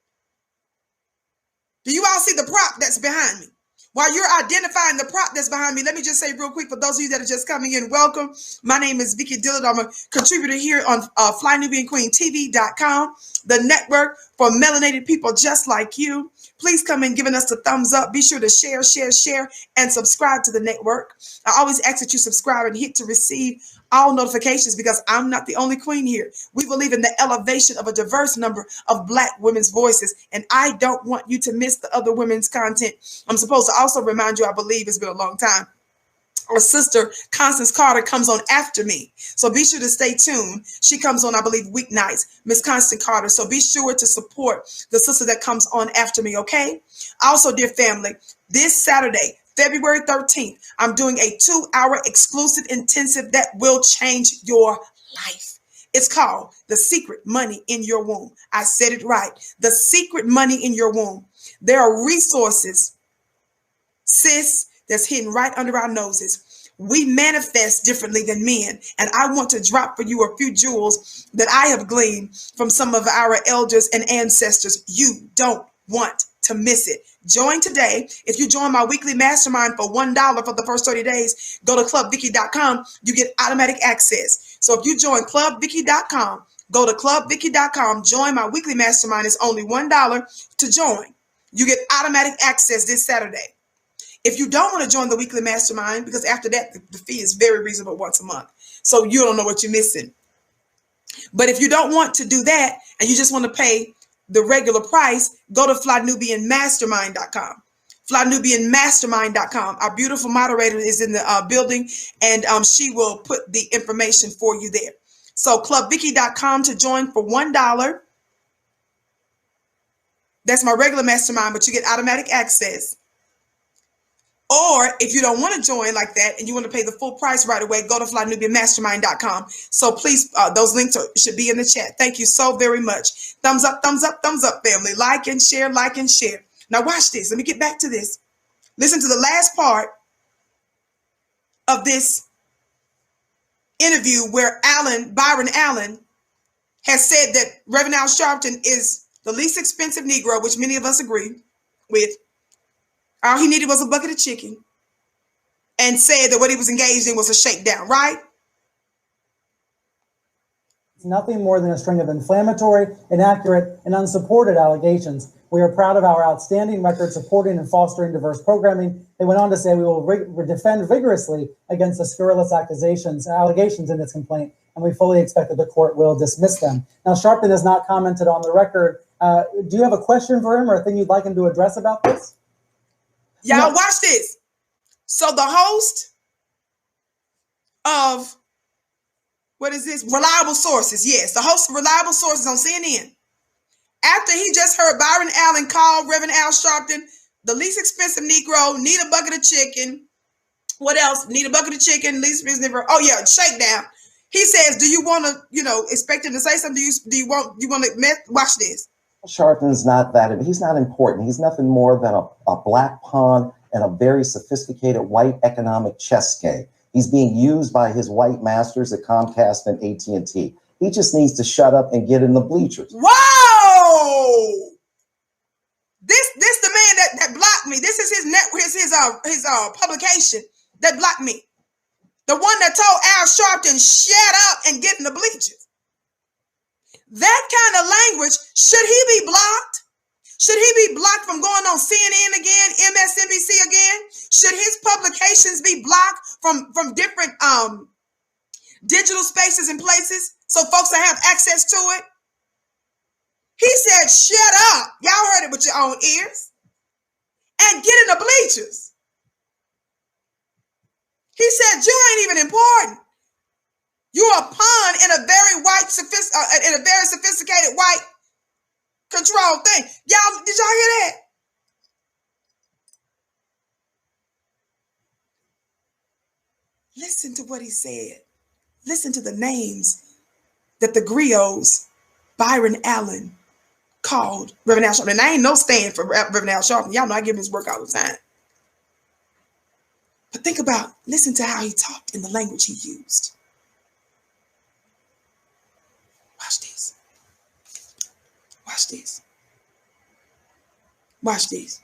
Do you all see the prop that's behind me? While you're identifying the prop that's behind me, let me just say real quick for those of you that are just coming in, welcome. My name is Vicky Dillard. I'm a contributor here on FlyNubianQueenTV.com, the network for melanated people just like you. Please come in giving us the thumbs up. Be sure to share, and subscribe to the network. I always ask that you subscribe and hit to receive all notifications, because I'm not the only queen here. We believe in the elevation of a diverse number of Black women's voices, and I don't want you to miss the other women's content. I'm supposed to also remind you, I believe it's been a long time, our sister Constance Carter comes on after me, so be sure to stay tuned. She comes on, I believe, weeknights, Miss Constance Carter. So be sure to support the sister that comes on after me, okay? Also, dear family, this Saturday, February 13th, I'm doing a 2-hour exclusive intensive that will change your life. It's called The Secret Money in Your Womb. I said it right. The Secret Money in Your Womb. There are resources, sis, that's hidden right under our noses. We manifest differently than men, and I want to drop for you a few jewels that I have gleaned from some of our elders and ancestors. You don't want to miss it. Join today. If you join my weekly mastermind for $1 for the first 30 days, go to clubvicky.com. You get automatic access. So if you join clubvicky.com, go to clubvicky.com, join my weekly mastermind. It's only $1 to join. You get automatic access this Saturday. If you don't want to join the weekly mastermind, because after that, the fee is very reasonable once a month. So you don't know what you're missing. But if you don't want to do that and you just want to pay the regular price, go to FlyNubianMastermind.com. FlyNubianMastermind.com. Our beautiful moderator is in the building, and she will put the information for you there. So clubvicky.com to join for $1. That's my regular mastermind, but you get automatic access. Or Or if you don't want to join like that and you want to pay the full price right away, go to flynubianmastermind.com. So please, those links should be in the chat. Thank you so very much. Thumbs up, thumbs up, thumbs up, family. Like and share, like and share. Now watch this. Let me get back to this. Listen to the last part of this interview where Byron Allen, has said that Reverend Al Sharpton is the least expensive Negro, which many of us agree with. All he needed was a bucket of chicken, and said that what he was engaged in was a shakedown, right? It's nothing more than a string of inflammatory, inaccurate, and unsupported allegations. We are proud of our outstanding record supporting and fostering diverse programming. They went on to say we will defend vigorously against the scurrilous allegations in this complaint, and we fully expect that the court will dismiss them. Now, Sharpton has not commented on the record. Do you have a question for him or a thing you'd like him to address about this? Y'all watch this. So the host of, what is this? Reliable Sources. Yes, the host of Reliable Sources on CNN. After he just heard Byron Allen call Reverend Al Sharpton the least expensive Negro, need a bucket of chicken. What else? Need a bucket of chicken, least expensive Negro. Oh yeah, shakedown. He says, do you want to, expect him to say something? Do you want to watch this? Sharpton's not that, he's not important. He's nothing more than a black pawn in a very sophisticated white economic chess game. He's being used by his white masters at Comcast and AT&T. He just needs to shut up and get in the bleachers. Whoa! This the man that blocked me. This is his publication that blocked me. The one that told Al Sharpton, shut up and get in the bleachers. That kind of language, should he be blocked? Should he be blocked from going on CNN again, MSNBC again? Should his publications be blocked from different digital spaces and places so folks that have access to it? He said, shut up. Y'all heard it with your own ears. And get in the bleachers. He said, you ain't even important. You're a pawn in a very sophisticated white control thing. Y'all, did y'all hear that? Listen to what he said. Listen to the names that the griots, Byron Allen, called Reverend Al Sharpton. And I ain't no stand for Reverend Al Sharpton. Y'all know I give him his work all the time. But listen to how he talked in the language he used. Watch this. Watch this. Watch this.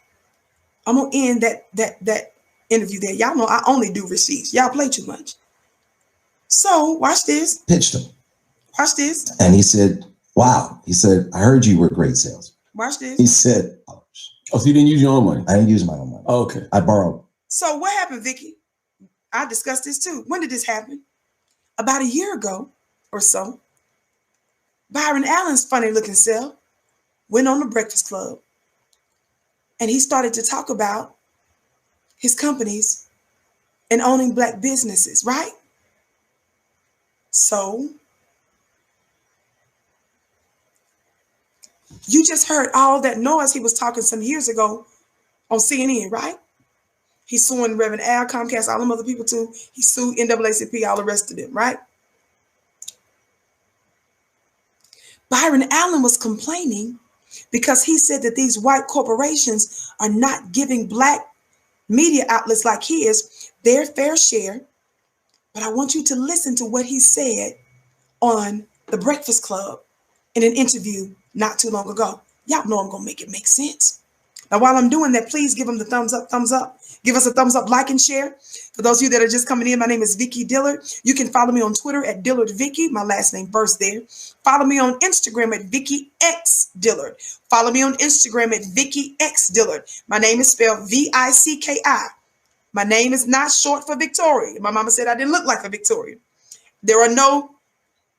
I'm gonna end that interview there. Y'all know I only do receipts. Y'all play too much. So watch this. Pitched him. Watch this. And he said, wow. He said, I heard you were a great salesman. Watch this. He said, oh, so you didn't use your own money? I didn't use my own money. Oh, okay. I borrowed. So what happened, Vicky? I discussed this too. When did this happen? About a year ago or so. Byron Allen's funny looking self went on the Breakfast Club and he started to talk about his companies and owning black businesses, right? So you just heard all that noise he was talking some years ago on CNN, right? He's suing Reverend Al, Comcast, all them other people too. He sued NAACP, all the rest of them, right? Byron Allen was complaining because he said that these white corporations are not giving black media outlets like his their fair share. But I want you to listen to what he said on the Breakfast Club in an interview not too long ago. Y'all know I'm going to make it make sense. Now, while I'm doing that, please give him the thumbs up, thumbs up. Give us a thumbs up, like, and share. For those of you that are just coming in, my name is Vicky Dillard. You can follow me on Twitter at Dillard Vicky. My last name first there. Follow me on Instagram at Vicky X Dillard. Follow me on Instagram at Vicky X Dillard. My name is spelled V-I-C-K-I. My name is not short for Victoria. My mama said I didn't look like a Victorian. There are no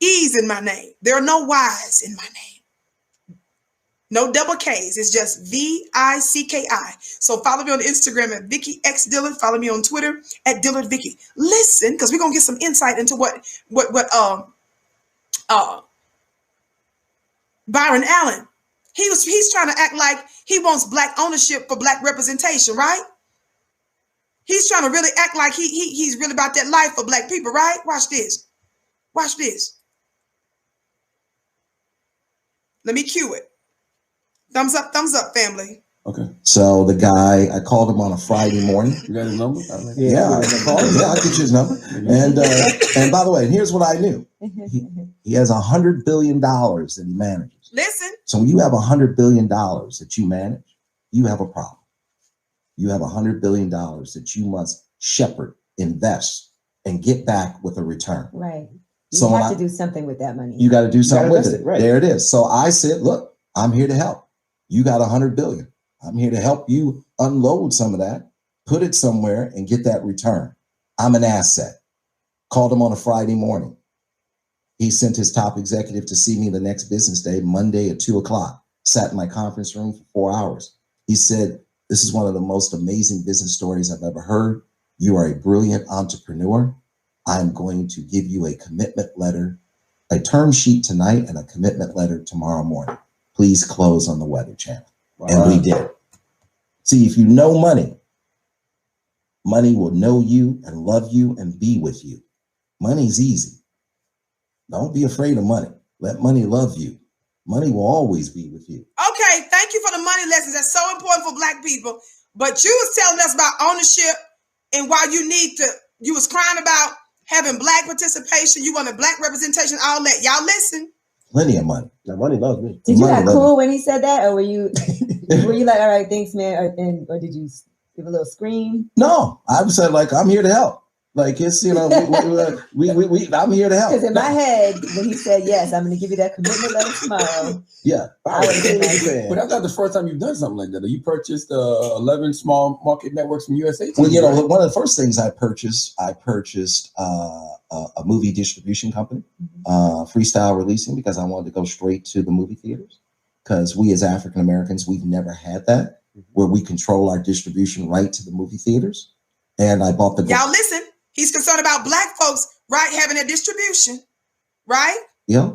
E's in my name. There are no Y's in my name. No double K's. It's just V-I-C-K-I. So follow me on Instagram at Vicky X Dillard. Follow me on Twitter at Dillard Vicky. Listen, because we're gonna get some insight into what Byron Allen. He's trying to act like he wants black ownership for black representation, right? He's trying to really act like he's really about that life for black people, right? Watch this. Watch this. Let me cue it. Thumbs up, family. Okay. So the guy, I called him on a Friday morning. You got his number? Yeah, I called him. Yeah, I get you his number. And by the way, here's what I knew. He has $100 billion that he manages. Listen. So when you have $100 billion that you manage, you have a problem. You have $100 billion that you must shepherd, invest, and get back with a return. Right. You So have to do something with that money. You got to do something with it. Right. There it is. So I said, look, I'm here to help. You got $100 billion. I'm here to help you unload some of that, put it somewhere, and get that return. I'm an asset. Called him on a Friday morning. He sent his top executive to see me the next business day, Monday at 2:00. Sat in my conference room for 4 hours. He said, this is one of the most amazing business stories I've ever heard. You are a brilliant entrepreneur. I'm going to give you a commitment letter, a term sheet tonight, and a commitment letter tomorrow morning. Please close on the Weather Channel. Wow. And we did. See, if you know money, money will know you and love you and be with you. Money's easy. Don't be afraid of money. Let money love you. Money will always be with you. Okay, thank you for the money lessons. That's so important for black people. But you was telling us about ownership, and while you was crying about having black participation, you wanted black representation, all that. Y'all listen. Plenty of money. Now, money loves me. Did you act cool when he said that, or were you like, all right, thanks, man, or did you give a little scream? No, I said like, I'm here to help. Like it's, you know, I'm here to help. Because in my head, when he said yes, I'm going to give you that commitment letter tomorrow. Yeah, but that's not the first time you've done something like that. You purchased 11 small market networks from USA. Well, you know, one of the first things I purchased a movie distribution company, Freestyle Releasing, because I wanted to go straight to the movie theaters. Because we as African Americans, we've never had that where we control our distribution right to the movie theaters. And I bought the. Y'all listen. He's concerned about black folks, right, having a distribution, right? Yeah.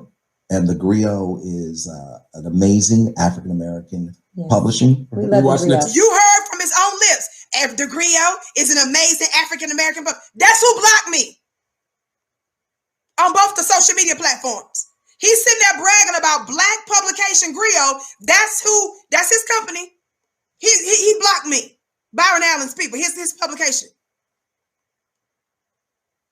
And the Grio is an amazing African American publishing. We love the Grio. You heard from his own lips. The Grio is an amazing African American book. That's who blocked me on both the social media platforms. He's sitting there bragging about black publication Grio. That's his company. He blocked me. Byron Allen's people, his publication.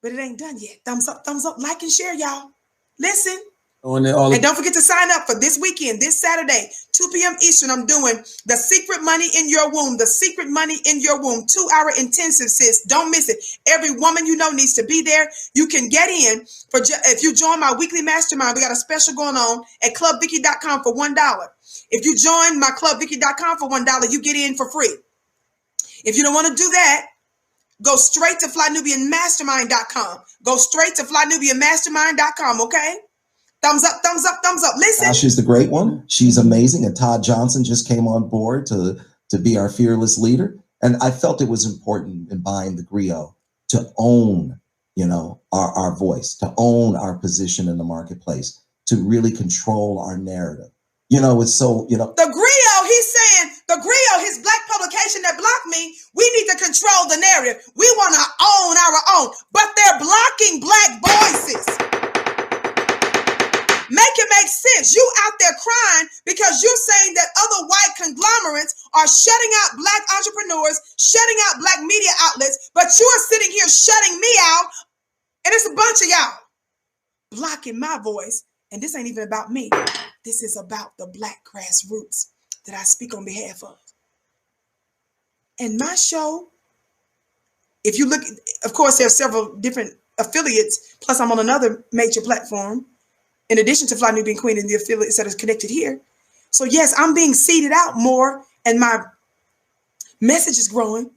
But it ain't done yet. Thumbs up, like and share, y'all. Listen. And don't forget to sign up for this weekend, this Saturday, 2 p.m. Eastern. I'm doing The Secret Money in Your Womb. The Secret Money in Your Womb. 2-hour intensive, sis. Don't miss it. Every woman you know needs to be there. You can get in if you join my weekly mastermind. We got a special going on at clubvicky.com for $1. If you join my clubvicky.com for $1, you get in for free. If you don't want to do that, go straight to flynubianmastermind.com. Go straight to flynubianmastermind.com, okay? Thumbs up. Listen. She's the great one. She's amazing. And Todd Johnson just came on board to be our fearless leader. And I felt it was important in buying the Grio to own, you know, our voice, to own our position in the marketplace, to really control our narrative. You know, it's so, you know. The Grio, he's saying, the Grio, his black publication that blocked me, we need to control the narrative. We want to own our own, but they're blocking black voices. Make it make sense. You out there crying because you're saying that other white conglomerates are shutting out black entrepreneurs, shutting out black media outlets, but you are sitting here shutting me out, and it's a bunch of y'all blocking my voice. And this ain't even about me. This is about the black grassroots that I speak on behalf of. And my show, if you look, of course, there are several different affiliates, plus I'm on another major platform, in addition to Fly Nubian Queen and the affiliates that is connected here. So yes, I'm being seeded out more and my message is growing,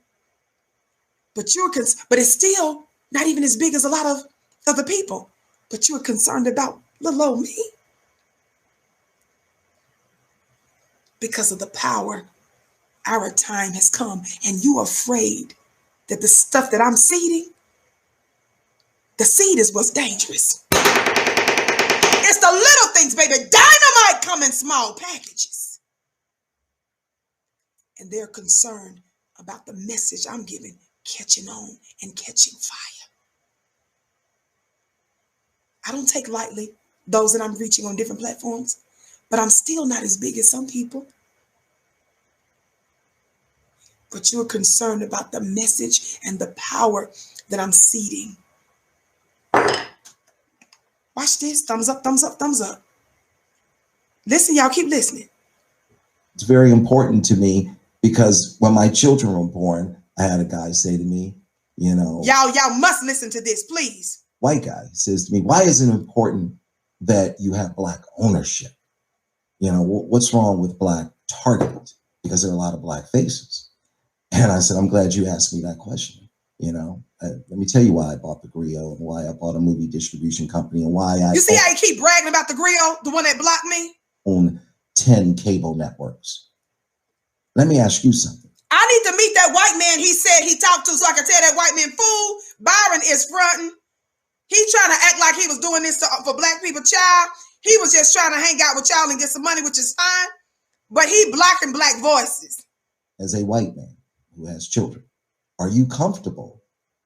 but it's still not even as big as a lot of other people, but you're concerned about little old me because of the power. Our time has come and you're afraid that the stuff that I'm seeding, the seed is what's dangerous. It's the little things, baby. Dynamite come in small packages. And they're concerned about the message I'm giving catching on and catching fire. I don't take lightly those that I'm reaching on different platforms, but I'm still not as big as some people. But you're concerned about the message and the power that I'm seeding. Watch this. Thumbs up, thumbs up, thumbs up. Listen, y'all, keep listening. It's very important to me because when my children were born, I had a guy say to me, you know, y'all must listen to this, please. White guy says to me, why is it important that you have Black ownership? You know, what's wrong with Black targeting? Because there are a lot of Black faces. And I said, I'm glad you asked me that question. You know, let me tell you why I bought the Grio and why I bought a movie distribution company and why I— You see how you keep bragging about the Grio, the one that blocked me? Own 10 cable networks. Let me ask you something. I need to meet that white man he said he talked to so I can tell that white man, fool, Byron is fronting. He trying to act like he was doing this for Black people, child. He was just trying to hang out with y'all and get some money, which is fine. But he blocking Black voices. As a white man who has children, are you comfortable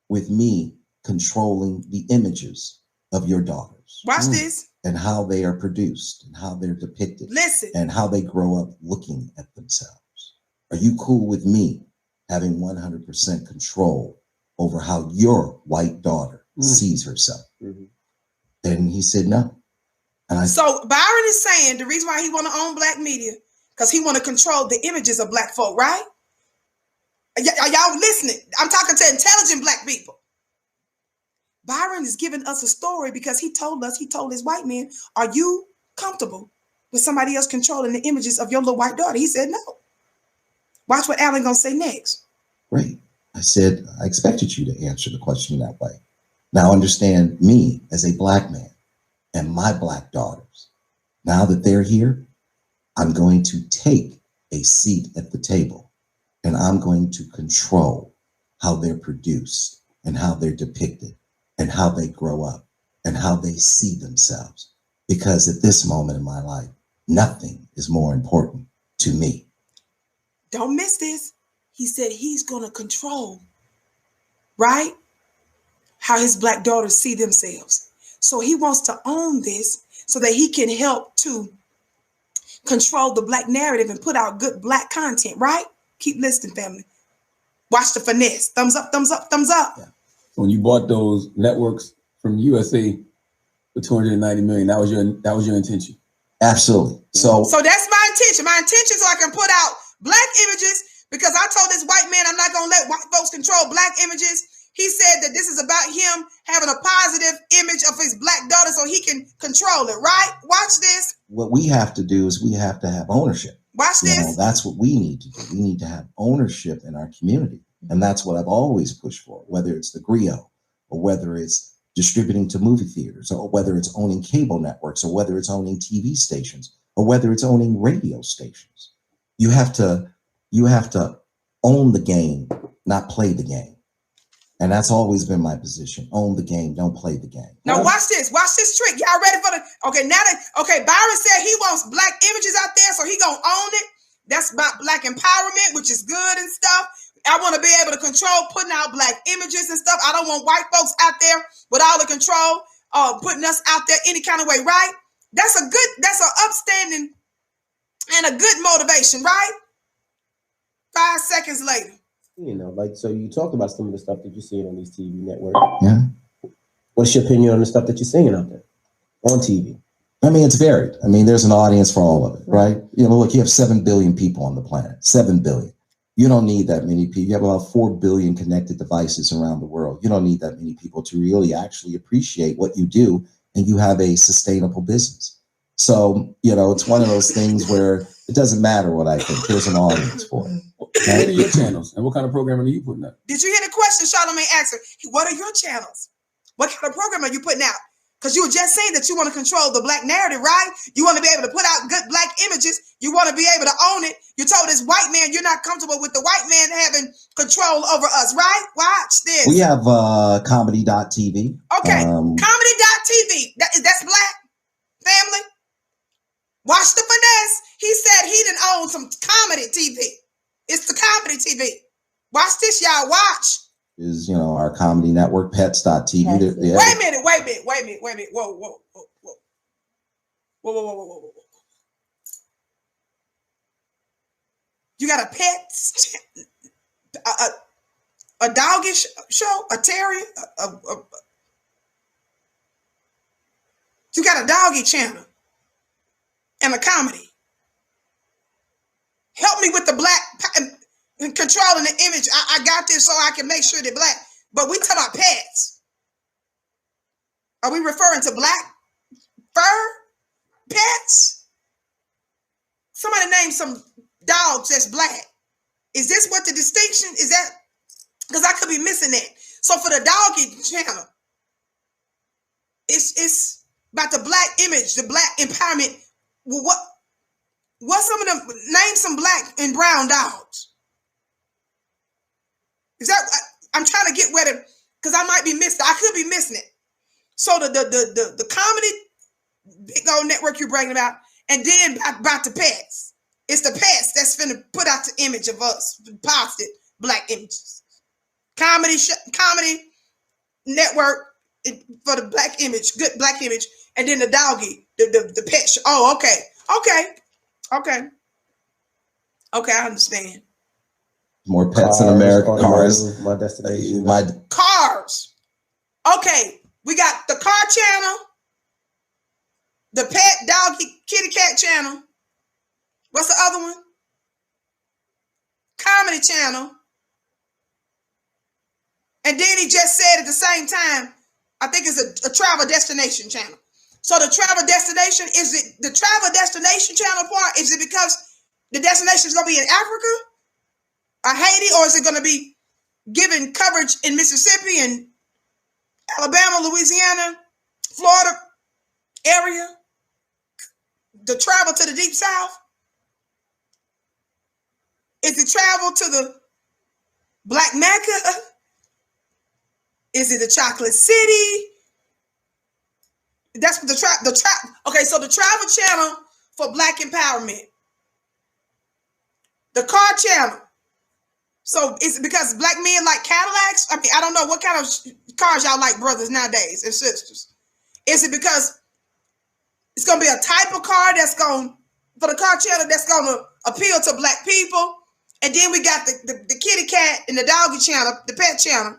with me controlling the images of your daughters? Watch this. And how they are produced and how they're depicted. Listen. And how they grow up looking at themselves. Are you cool with me having 100% control over how your white daughter sees herself? And he said no. And so Byron is saying the reason why he want to own Black media, because he want to control the images of Black folk, right? Are y'all listening? I'm talking to intelligent Black people. Byron is giving us a story because he told his white man, are you comfortable with somebody else controlling the images of your little white daughter? He said no. Watch what Alan gonna say next. Great. I said, I expected you to answer the question that way. Now understand me as a Black man and my Black daughters. Now that they're here, I'm going to take a seat at the table and I'm going to control how they're produced and how they're depicted and how they grow up and how they see themselves. Because at this moment in my life, nothing is more important to me. Don't miss this. He said he's going to control, right? How his Black daughters see themselves. So he wants to own this so that he can help to control the Black narrative and put out good Black content, right? Keep listening, family. Watch the finesse. Thumbs up, thumbs up, thumbs up. Yeah. When you bought those networks from USA for $290 million, that was your intention. Absolutely. So that's my intention. My intention so I can put out Black images, because I told this white man I'm not going to let white folks control Black images. He said that this is about him having a positive image of his Black daughter so he can control it, right? Watch this. What we have to do is we have to have ownership. Watch this. You know, that's what we need to do. We need to have ownership in our community. And that's what I've always pushed for, whether it's the Grio or whether it's distributing to movie theaters or whether it's owning cable networks or whether it's owning TV stations or whether it's owning radio stations. You have to own the game, not play the game. And that's always been my position. Own the game, don't play the game. Now watch this. Watch this trick. Y'all ready for the Byron said he wants Black images out there, so he gonna own it. That's about Black empowerment, which is good and stuff. I want to be able to control putting out Black images and stuff. I don't want white folks out there with all the control, putting us out there any kind of way, right? That's an upstanding and a good motivation, right? 5 seconds later. You know, like, so you talked about some of the stuff that you're seeing on these TV networks. Yeah. What's your opinion on the stuff that you're seeing out there on TV? I mean, it's varied. I mean, there's an audience for all of it, right? You know, look, you have 7 billion people on the planet, 7 billion. You don't need that many people. You have about 4 billion connected devices around the world. You don't need that many people to really actually appreciate what you do, and you have a sustainable business. So, you know, it's one of those things where it doesn't matter what I think. There's an audience for it. What are your channels and what kind of programming are you putting out? Did you hear the question Charlamagne asked her? What are your channels? What kind of program are you putting out? Because you were just saying that you want to control the Black narrative, right? You want to be able to put out good Black images. You want to be able to own it. You told this white man you're not comfortable with the white man having control over us, right? Watch this. We have comedy.tv. Okay, comedy.tv. That's Black family. Watch the finesse. He said he didn't own some comedy TV. It's the comedy TV. Watch this, y'all. Watch. is, our comedy network, pets.tv. That's it. Wait a minute. Whoa. You got a pet, a doggish show, a terrier, you got a doggy channel and a comedy. Help me with the black and controlling the image. I got this so I can make sure they're black. But we talk about pets. Are we referring to black fur pets? Somebody name some dogs that's black. Is this what the distinction is? That because I could be missing that. So for the doggy channel, it's about the black image, the black empowerment. Well, what some of them name some black and brown dogs? Is that I'm trying to get where the because I might be missing. I could be missing it. So the comedy big old network you're bragging about, and then about the pets. It's the pets that's finna put out the image of us, positive black images. Comedy network for the black image, good black image, and then the doggy, the pet show. Oh, okay, I understand. More pets in America. Cars. My destination. Cars. Okay, we got the car channel, the pet, doggy, kitty cat channel. What's the other one? Comedy channel. And then he just said at the same time, I think it's a travel destination channel. So the travel destination, is it the travel destination channel part? Is it because the destination is going to be in Africa or Haiti, or is it going to be giving coverage in Mississippi and Alabama, Louisiana, Florida area? The travel to the deep south? Is it travel to the Black Mecca? Is it the Chocolate City? That's what okay, so the travel channel for Black empowerment. The car channel. So is it because Black men like Cadillacs? I mean, I don't know what kind of cars y'all like, brothers, nowadays and sisters. Is it because it's going to be a type of car that's going, for the car channel, that's going to appeal to Black people? And then we got the kitty cat and the doggy channel, the pet channel.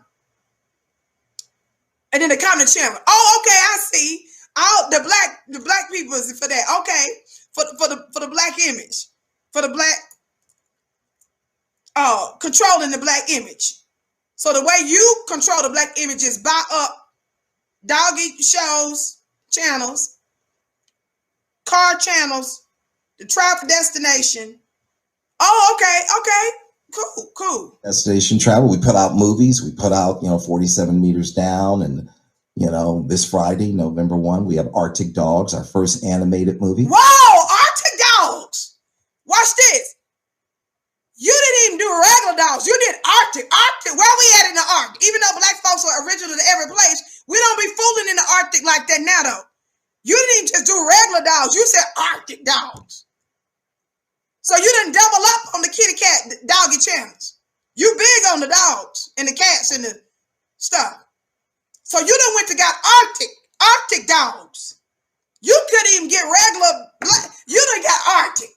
And then the comedy channel. Oh, okay, I see. All the black people is for that. Okay. For the black image. For the black controlling the black image. So the way you control the black image is buy up doggy shows, channels, car channels, the travel destination. Oh, okay. Cool. Destination travel. We put out movies. We put out, 47 meters down. And, this Friday, November 1, we have Arctic Dogs, our first animated movie. Whoa, Arctic Dogs. Watch this. You didn't even do regular dogs. You did Arctic. Arctic, where we at in the Arctic? Even though Black folks are original to every place, we don't be fooling in the Arctic like that now, though. You didn't even just do regular dogs. You said Arctic Dogs. So you didn't double up on the kitty cat doggy channels. You big on the dogs and the cats and the stuff. So you done went to got Arctic Dogs. You couldn't even get regular black. You done got Arctic.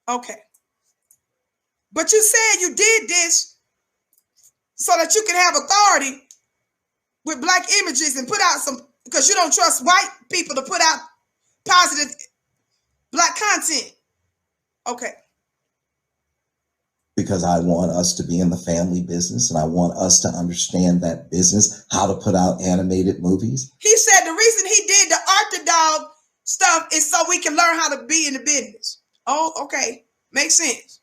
Okay. But you said you did this so that you can have authority with Black images and put out some, because you don't trust white people to put out positive Black content. Okay. Because I want us to be in the family business and I want us to understand that business, how to put out animated movies. He said the reason he did the Arctic Dog stuff is so we can learn how to be in the business. Oh, okay. Makes sense.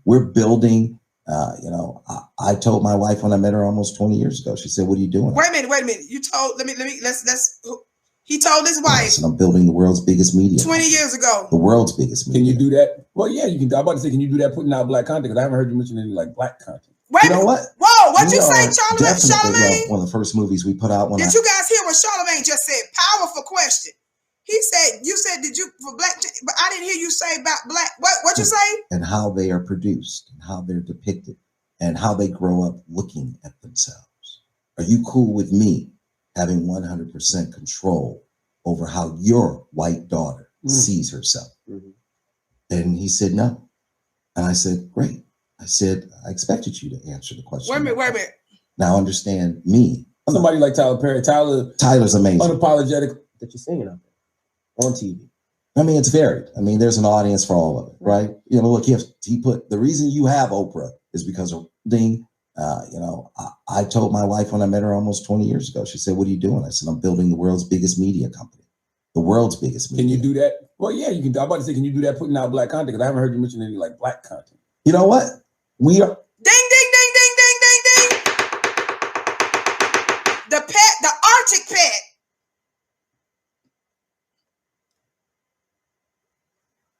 We're building, I told my wife when I met her almost 20 years ago, she said, what are you doing? Wait a minute. You told, he told his wife. Yes, and I'm building the world's biggest media. 20 years ago. The world's biggest media. Can you do that? Well, yeah, you can. I'm about to say, can you do that putting out Black content? Because I haven't heard you mention any Black content. Wait a minute. What? Whoa, what'd you say, Charlamagne? One of the first movies we put out. Did you guys hear what Charlamagne just said? Powerful question. He said, you said, did you for black? But I didn't hear you say about black. What you say? And how they are produced and how they're depicted and how they grow up looking at themselves. Are you cool with me having 100% control over how your white daughter sees herself? Mm-hmm. And he said, no. And I said, great. I said, I expected you to answer the question. Wait a minute. Now understand me. Somebody like Tyler Perry. Tyler's amazing. Unapologetic. That you're singing out there on TV. I mean, it's varied. I mean, there's an audience for all of it, right? You know, look, he put the reason you have Oprah is because of Ding. I told my wife when I met her almost 20 years ago, she said, what are you doing? I said, I'm building the world's biggest media company. The world's biggest media. Can you do that? Well, yeah, you can. I'm about to say, can you do that putting out black content? Because I haven't heard you mention any like black content. You know what? We are. Ding, ding, ding, ding, ding, ding, ding. The Arctic pet.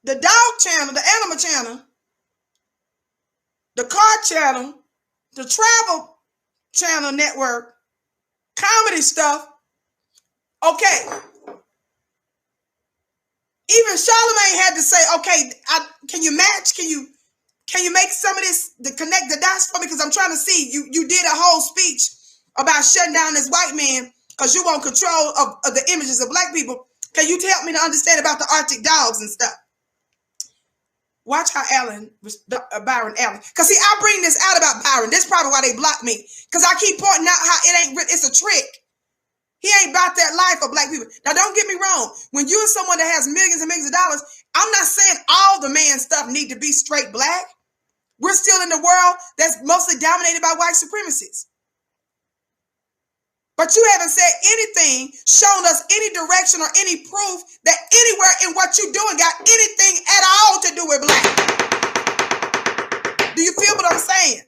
The dog channel, the animal channel, the car channel, the travel channel network, comedy stuff. Okay. Even Charlamagne had to say, okay, can you match? Can you make some of this to connect the dots for me? Because I'm trying to see. You did a whole speech about shutting down this white man because you want control of the images of black people. Can you help me to understand about the Arctic dogs and stuff? Watch how Byron Allen. Because see, I bring this out about Byron. This is probably why they blocked me. Because I keep pointing out how it's a trick. He ain't about that life of black people. Now, don't get me wrong. When you're someone that has millions and millions of dollars, I'm not saying all the man stuff need to be straight black. We're still in the world that's mostly dominated by white supremacists. But you haven't said anything, shown us any direction or any proof that anywhere in what you're doing got anything at all to do with black. Do you feel what I'm saying?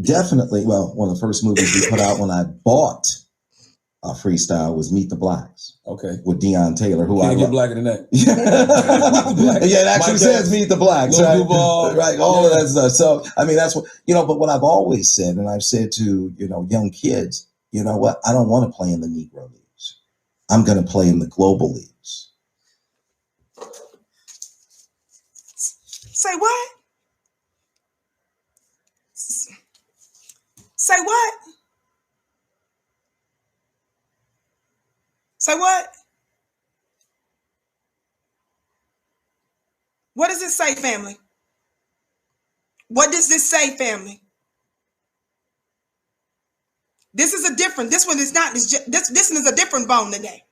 Definitely. Well, one of the first movies we put out when I bought a freestyle was Meet the Blacks. Okay. With Deion Taylor, who Can't I get love. blacker than that. Yeah, it actually says Meet the Blacks, right? Right, all of that stuff. So, I mean, that's what, but what I've always said, and I've said to, young kids, you know what? I don't want to play in the Negro leagues. I'm going to play in the global leagues. Say what? Say what? Say what? What does it say, family? What does this say, family? This is this one is not, this one is a different bone today.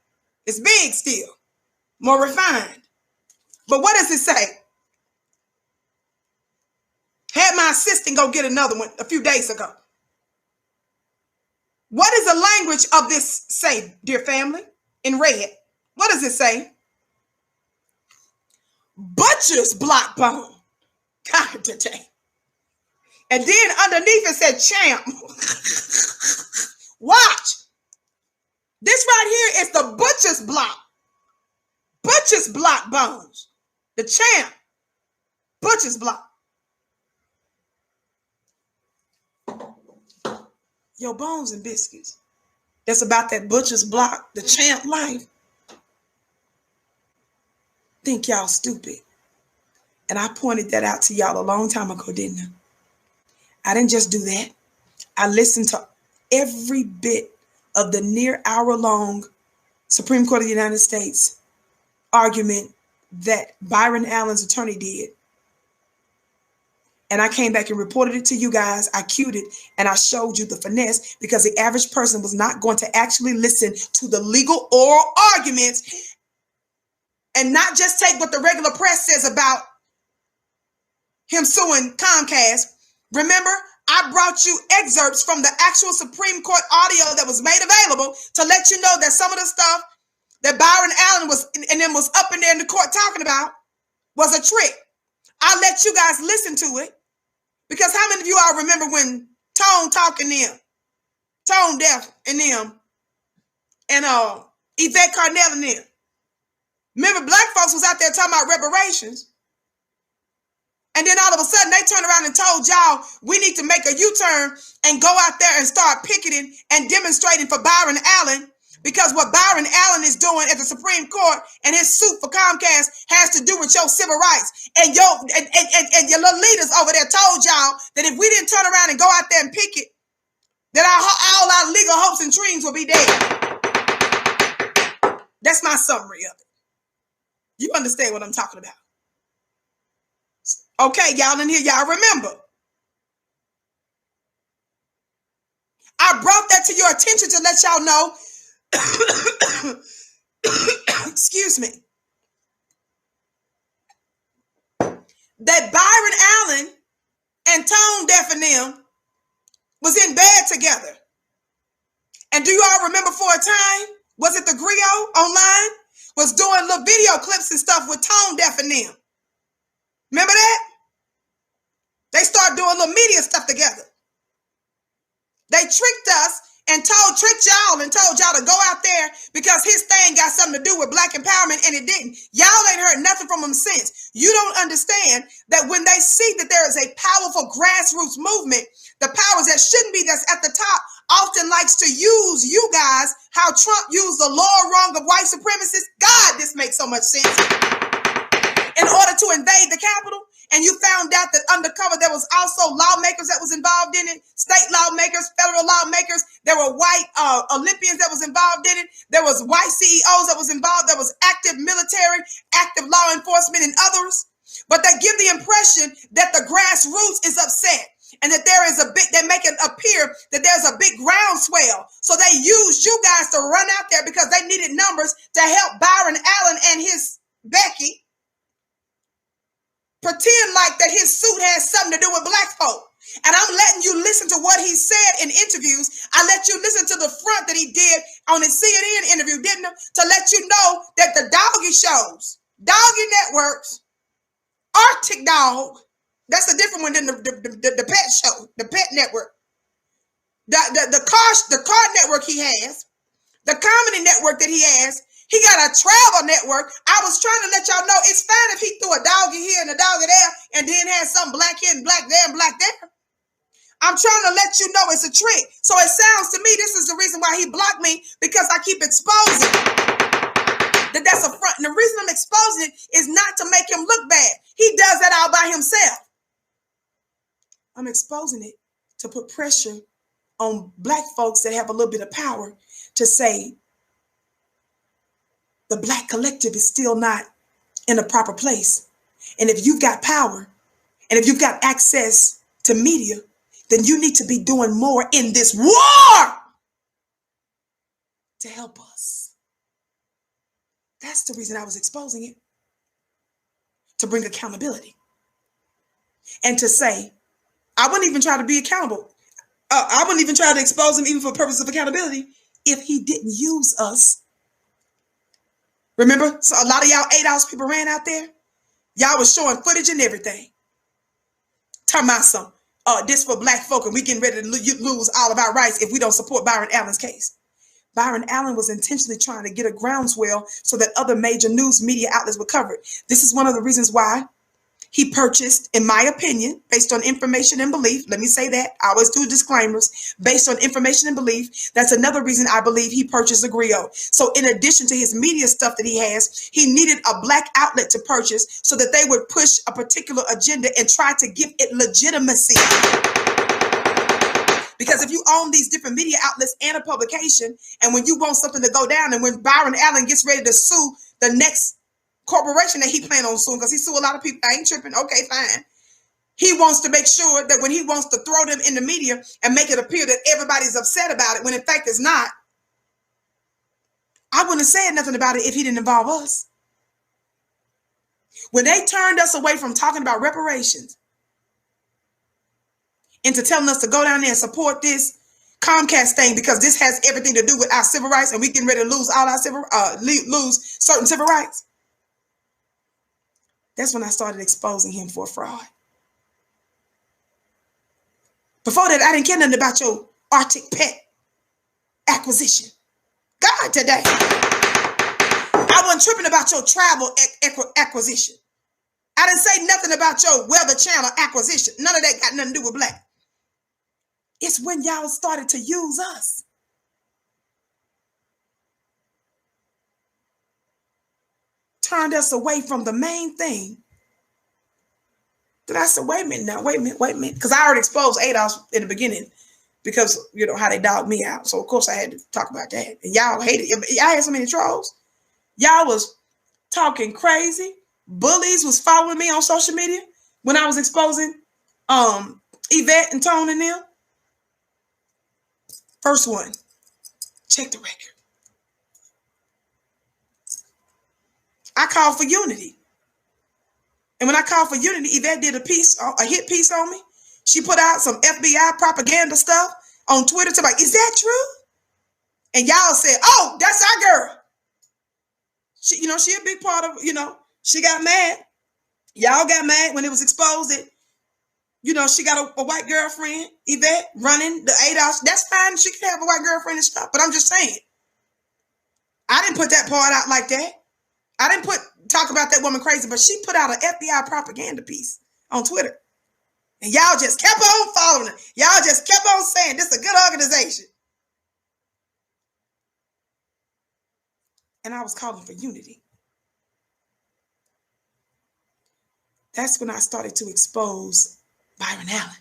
It's big still, more refined. But what does it say? Had my assistant go get another one a few days ago. What does the language of this say, dear family? In red, what does it say? Butcher's block bone. God today. And then underneath it said champ. Watch. This right here is the butcher's block. Butcher's block bones. The champ. Butcher's block. Your bones and biscuits. That's about that butcher's block, the champ life. Think y'all stupid. And I pointed that out to y'all a long time ago, didn't I? I didn't just do that. I listened to every bit of the near hour-long Supreme Court of the United States argument that Byron Allen's attorney did. And I came back and reported it to you guys. I cued it and I showed you the finesse because the average person was not going to actually listen to the legal oral arguments and not just take what the regular press says about him suing Comcast. Remember, I brought you excerpts from the actual Supreme Court audio that was made available to let you know that some of the stuff that Byron Allen was up in there in the court talking about was a trick. I'll let you guys listen to it because how many of you all remember when Tone talking them, Tone Deaf and them, and Yvette Carnell and them? Remember, black folks was out there talking about reparations. And then all of a sudden, they turned around and told y'all, we need to make a U-turn and go out there and start picketing and demonstrating for Byron Allen Because what Byron Allen is doing at the Supreme Court and his suit for Comcast has to do with your civil rights. And your little leaders over there told y'all that if we didn't turn around and go out there and picket, that all our legal hopes and dreams will be dead. That's my summary of it. You understand what I'm talking about? Okay, y'all in here, y'all remember. I brought that to your attention to let y'all know, excuse me, that Byron Allen and Tone Deaf and them was in bed together. And do you all remember for a time, was it the Grio online? Was doing little video clips and stuff with Tone Deaf and them. Remember that? They started doing little media stuff together. They tricked us and tricked y'all and told y'all to go out there because his thing got something to do with black empowerment, and it didn't. Y'all ain't heard nothing from him since. You don't understand that when they see that there is a powerful grassroots movement, the powers that shouldn't be that's at the top often likes to use you guys how Trump used the lower rung of white supremacists. God, this makes so much sense. In order to invade the Capitol. And you found out that undercover there was also lawmakers that was involved in it, state lawmakers, federal lawmakers. There were white Olympians that was involved in it. There was white CEOs that was involved. There was active military, active law enforcement, and others. But they give the impression that the grassroots is upset and that there is they make it appear that there's a big groundswell. So they used you guys to run out there because they needed numbers to help Byron Allen and his Becky pretend like that his suit has something to do with black folk. And I'm letting you listen to what he said in interviews. I let you listen to the front that he did on his CNN interview, didn't I? To let you know that the doggy shows, doggy networks, Arctic Dog, that's a different one than the pet show, the pet network. The car network he has, the comedy network that he has. He got a travel network. I was trying to let y'all know it's fine if he threw a doggy here and a doggy there and then had some black here and black there and black there. I'm trying to let you know it's a trick. So it sounds to me this is the reason why he blocked me, because I keep exposing that's a front. And the reason I'm exposing it is not to make him look bad. He does that all by himself. I'm exposing it to put pressure on black folks that have a little bit of power to say, the black collective is still not in a proper place. And if you've got power and if you've got access to media, then you need to be doing more in this war to help us. That's the reason I was exposing it, to bring accountability and to say, I wouldn't even try to be accountable. I wouldn't even try to expose him even for the purpose of accountability if he didn't use us. Remember, so a lot of y'all 8-ounce people ran out there. Y'all was showing footage and everything. Talking about some, this for black folk and we getting ready to lose all of our rights if we don't support Byron Allen's case. Byron Allen was intentionally trying to get a groundswell so that other major news media outlets would cover it. This is one of the reasons why he purchased, in my opinion, based on information and belief. Let me say that. I always do disclaimers. Based on information and belief. That's another reason I believe he purchased a Grio. So in addition to his media stuff that he has, he needed a black outlet to purchase so that they would push a particular agenda and try to give it legitimacy. Because if you own these different media outlets and a publication, and when you want something to go down, and when Byron Allen gets ready to sue the next corporation that he planned on suing, because he sued a lot of people. I ain't tripping. Okay, fine. He wants to make sure that when he wants to throw them in the media and make it appear that everybody's upset about it, when in fact it's not. I wouldn't have said nothing about it if he didn't involve us. When they turned us away from talking about reparations into telling us to go down there and support this Comcast thing because this has everything to do with our civil rights and we getting ready to lose all our lose certain civil rights. That's when I started exposing him for fraud. Before that, I didn't care nothing about your Arctic pet acquisition. God, today. I wasn't tripping about your travel acquisition. I didn't say nothing about your Weather Channel acquisition. None of that got nothing to do with black. It's when y'all started to use us. turned us away from the main thing. Then I said, wait a minute now, wait a minute. Because I already exposed ADOS in the beginning because, you know, how they dogged me out. So, of course, I had to talk about that. And y'all hated it. Y'all had so many trolls. Y'all was talking crazy. Bullies was following me on social media when I was exposing Yvette and Tone and them. First one, check the record. I called for unity. And when I called for unity, Yvette did a hit piece on me. She put out some FBI propaganda stuff on Twitter to like, is that true? And y'all said, oh, that's our girl. She, you know, she a big part of, you know, she got mad. Y'all got mad when it was exposed that, you know, she got a white girlfriend, Yvette, running the ADOS. That's fine. She can have a white girlfriend and stuff. But I'm just saying, I didn't put that part out like that. I didn't talk about that woman crazy, but she put out an FBI propaganda piece on Twitter. And y'all just kept on following her. Y'all just kept on saying this is a good organization. And I was calling for unity. That's when I started to expose Byron Allen.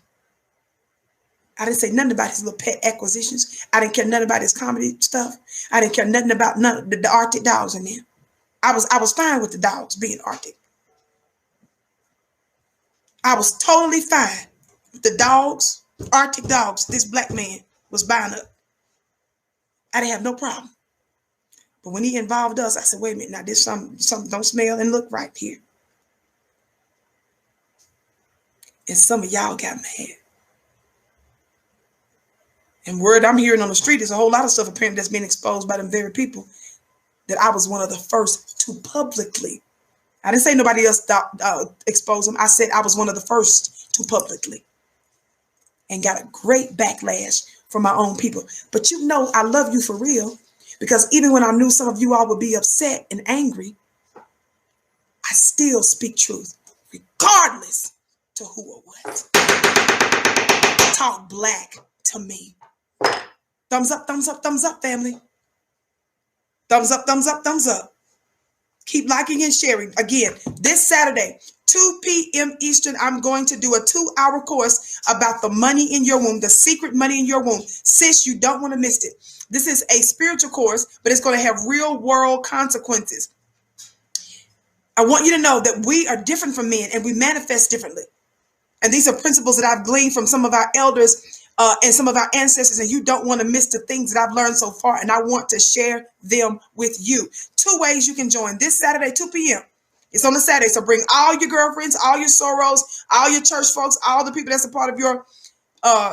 I didn't say nothing about his little pet acquisitions. I didn't care nothing about his comedy stuff. I didn't care nothing about none of the Arctic dogs in there. I was fine with the dogs being Arctic. I was totally fine with the dogs, Arctic dogs, this black man was buying up. I didn't have no problem. But when he involved us, I said, wait a minute, now there's something don't smell and look right here. And some of y'all got mad. And word I'm hearing on the street is a whole lot of stuff apparently that's being exposed by them very people that I was one of the first to publicly. I didn't say nobody else expose them. I said I was one of the first to publicly. And got a great backlash from my own people. But you know I love you for real. Because even when I knew some of you all would be upset and angry, I still speak truth, regardless to who or what. Talk black to me. Thumbs up, family. Thumbs up, thumbs up, thumbs up. Keep liking and sharing. Again, this Saturday, 2 p.m. Eastern, I'm going to do a 2-hour course about the money in your womb, the secret money in your womb. Sis, you don't want to miss it. This is a spiritual course, but it's going to have real world consequences. I want you to know that we are different from men and we manifest differently. And these are principles that I've gleaned from some of our elders and some of our ancestors, and you don't want to miss the things that I've learned so far, and I want to share them with you. 2 ways you can join this Saturday, 2 p.m. It's on a Saturday, so bring all your girlfriends, all your sorors, all your church folks, all the people that's a part of your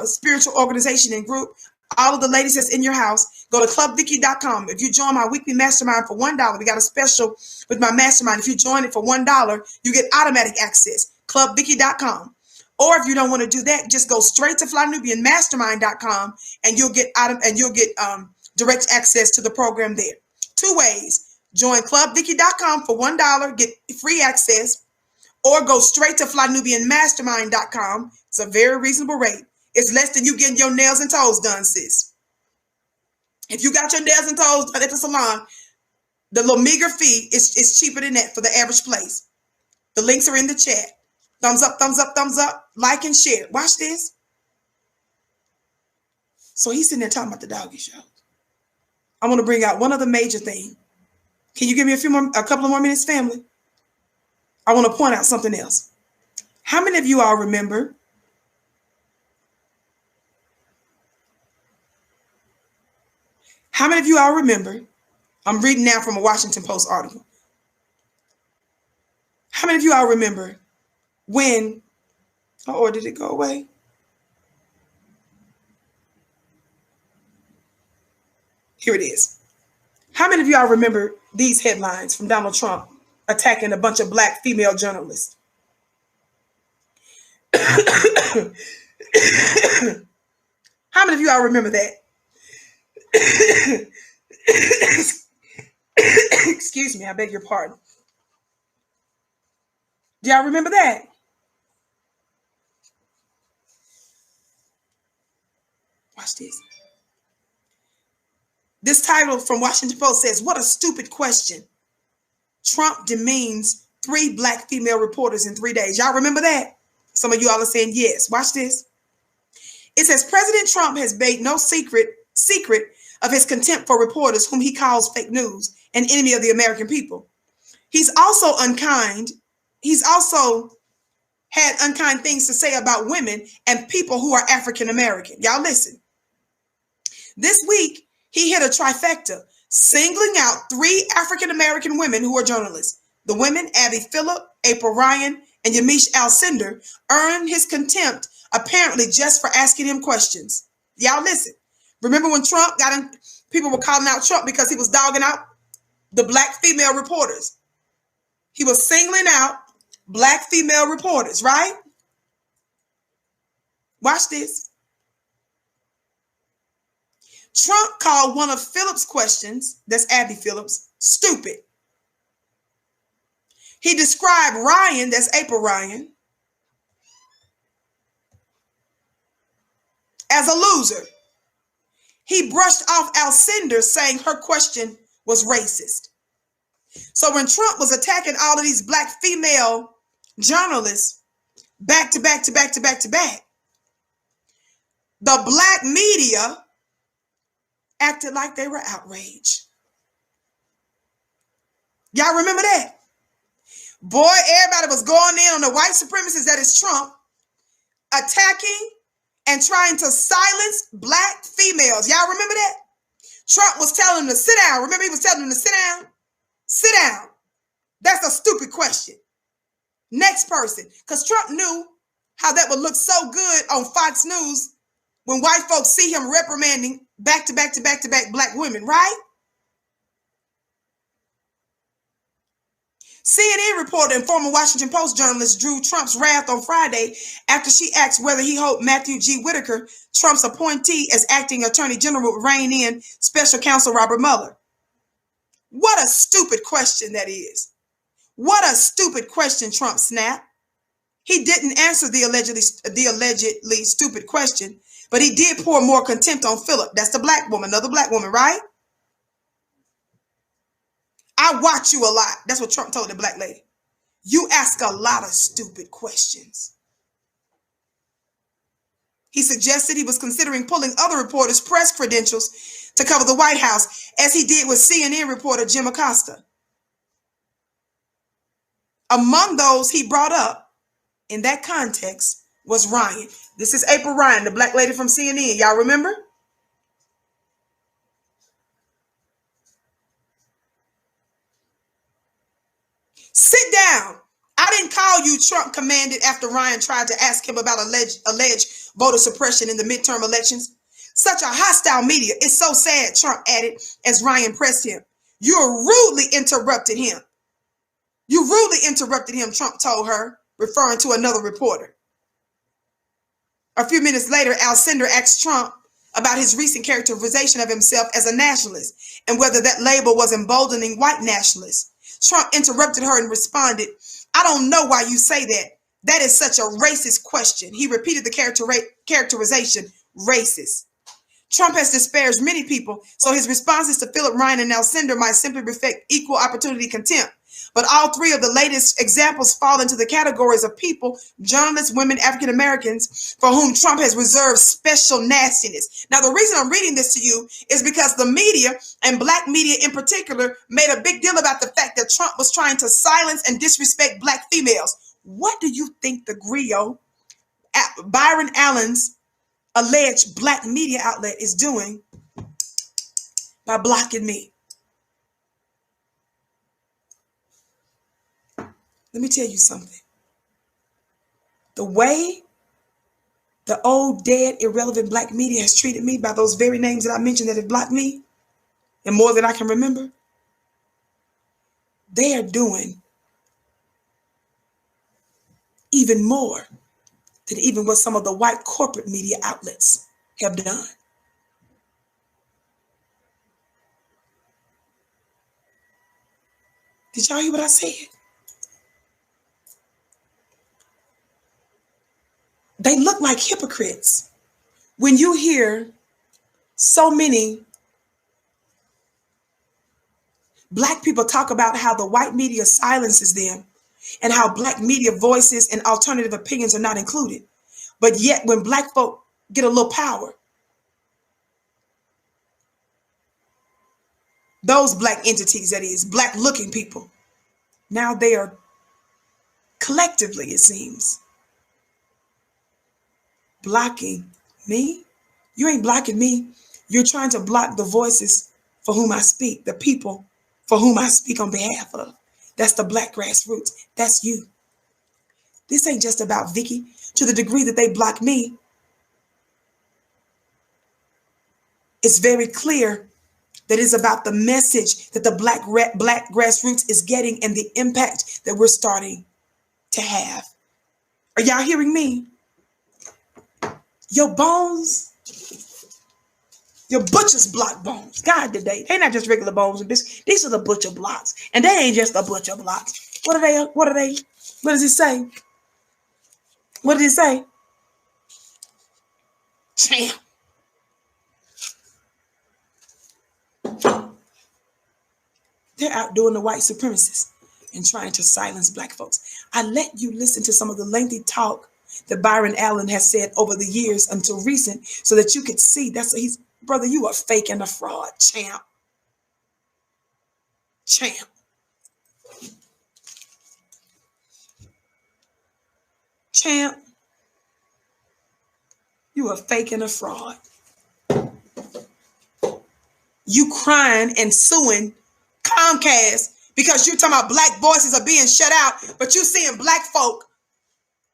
spiritual organization and group, all of the ladies that's in your house. Go to clubvicky.com. If you join my weekly mastermind for $1, we got a special with my mastermind. If you join it for $1, you get automatic access. clubvicky.com. Or if you don't want to do that, just go straight to flynubianmastermind.com and you'll get direct access to the program there. 2 ways. Join clubvicky.com for $1, get free access, or go straight to flynubianmastermind.com. It's a very reasonable rate. It's less than you getting your nails and toes done, sis. If you got your nails and toes done at the salon, the little meager fee is cheaper than that for the average place. The links are in the chat. Thumbs up, thumbs up, thumbs up. Like and share. Watch this. So he's sitting there talking about the doggy show. I want to bring out one other major thing. Can you give me a couple of more minutes, family? I want to point out something else. How many of you all remember I'm reading now from a Washington Post article. How many of you all remember when, or did it go away? Here it is. How many of y'all remember these headlines from Donald Trump attacking a bunch of black female journalists? How many of y'all remember that? Excuse me, I beg your pardon. Do y'all remember that? Watch this. This title from Washington Post says, "What a stupid question." Trump demeans 3 black female reporters in 3 days. Y'all remember that? Some of you all are saying yes. Watch this. It says President Trump has made no secret of his contempt for reporters whom he calls fake news, an enemy of the American people. He's also unkind. He's also had unkind things to say about women and people who are African American. Y'all listen. This week, he hit a trifecta, singling out 3 African American women who are journalists. The women, Abby Phillip, April Ryan, and Yamiche Alcindor, earned his contempt apparently just for asking him questions. Y'all listen. Remember when Trump got in, people were calling out Trump because he was dogging out the black female reporters. He was singling out black female reporters, right? Watch this. Trump called one of Phillips' questions, that's Abby Phillips, stupid. He described Ryan, that's April Ryan, as a loser. He brushed off Alcindor, saying her question was racist. So when Trump was attacking all of these black female journalists back to back to back to back to back, the black media acted like they were outraged. Y'all remember that? Boy, everybody was going in on the white supremacists, that is Trump, attacking and trying to silence black females. Y'all remember that? Trump was telling them to sit down. Remember, he was telling them to sit down? Sit down. That's a stupid question. Next person. Because Trump knew how that would look so good on Fox News when white folks see him reprimanding back to back to back to back black women, right? CNN reporter and former Washington Post journalist drew Trump's wrath on Friday after she asked whether he hoped Matthew G. Whitaker, Trump's appointee as acting attorney general, would rein in special counsel Robert Mueller. What a stupid question that is. What a stupid question, Trump snapped. He didn't answer the allegedly stupid question, but he did pour more contempt on Phillip. That's the black woman, another black woman, right? I watch you a lot. That's what Trump told the black lady. You ask a lot of stupid questions. He suggested he was considering pulling other reporters' press credentials to cover the White House, as he did with CNN reporter Jim Acosta. Among those he brought up in that context was Ryan. This is April Ryan, the black lady from CNN. Y'all remember? Sit down. I didn't call you, Trump commanded after Ryan tried to ask him about alleged voter suppression in the midterm elections. Such a hostile media. It's so sad, Trump added as Ryan pressed him. You rudely interrupted him. You rudely interrupted him, Trump told her, referring to another reporter. A few minutes later, Alcindor asked Trump about his recent characterization of himself as a nationalist and whether that label was emboldening white nationalists. Trump interrupted her and responded, I don't know why you say that. That is such a racist question. He repeated the characterization, racist. Trump has disparaged many people, so his responses to Phillip, Ryan, and Alcindor might simply reflect equal opportunity contempt. But all 3 of the latest examples fall into the categories of people, journalists, women, African Americans, for whom Trump has reserved special nastiness. Now, the reason I'm reading this to you is because the media, and black media in particular, made a big deal about the fact that Trump was trying to silence and disrespect black females. What do you think the Grio, Byron Allen's alleged black media outlet, is doing by blocking me? Let me tell you something. The way the old, dead, irrelevant black media has treated me by those very names that I mentioned that have blocked me, and more than I can remember, they are doing even more than even what some of the white corporate media outlets have done. Did y'all hear what I said? They look like hypocrites when you hear so many Black people talk about how the white media silences them and how Black media voices and alternative opinions are not included. But yet when Black folk get a little power, those Black entities, that is, Black looking people, now they are collectively, it seems, blocking me. You ain't blocking me. You're trying to block the voices for whom I speak, the people for whom I speak on behalf of. That's the Black grassroots. That's you. This ain't just about Vicky. To the degree that they block me, it's very clear that it's about the message that the Black grassroots is getting and the impact that we're starting to have. Are y'all hearing me? Your bones, your butcher's block bones. God, today, they're not just regular bones. These are the butcher blocks. And they ain't just the butcher blocks. What are they? What are they? What does it say? What did it say? Champ. They're outdoing the white supremacists and trying to silence Black folks. I let you listen to some of the lengthy talk that Byron Allen has said over the years until recent so that you could see that's he's brother, you are fake and a fraud, champ. Champ. Champ. You are fake and a fraud. You crying and suing Comcast because you're talking about Black voices are being shut out, but you seeing Black folk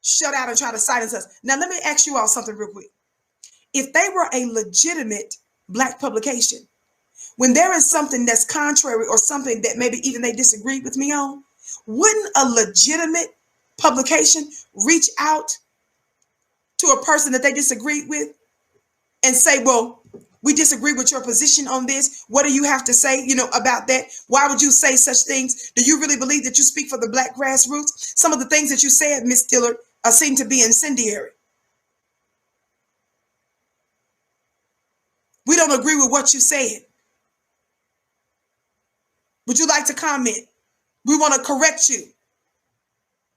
shut out and try to silence us. Now, let me ask you all something real quick. If they were a legitimate Black publication, when there is something that's contrary or something that maybe even they disagreed with me on, wouldn't a legitimate publication reach out to a person that they disagreed with and say, well, we disagree with your position on this. What do you have to say, about that? Why would you say such things? Do you really believe that you speak for the Black grassroots? Some of the things that you said, Ms. Dillard, seem to be incendiary. We don't agree with what you said. Would you like to comment? We want to correct you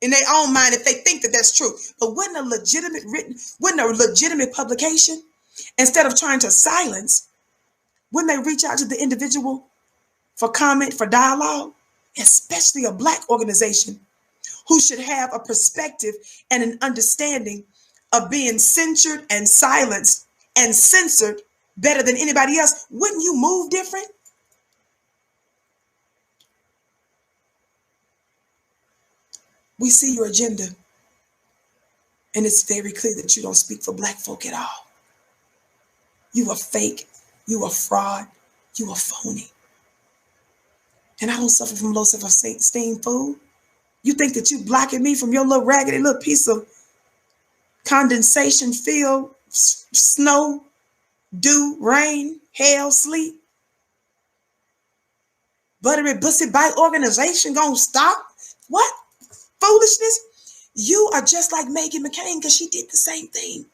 in their own mind if they think that that's true. But wouldn't a legitimate publication, instead of trying to silence, wouldn't they reach out to the individual for comment, for dialogue, especially a Black organization who should have a perspective and an understanding of being censored and silenced and censored better than anybody else? Wouldn't you move different? We see your agenda, and it's very clear that you don't speak for Black folk at all. You are fake, you are fraud, you are phony. And I don't suffer from low self-esteem, fool. You think that you blocking me from your little raggedy little piece of condensation filled snow, dew, rain, hail, sleet? Buttery bussy bite organization gonna stop? What? Foolishness? You are just like Meghan McCain because she did the same thing.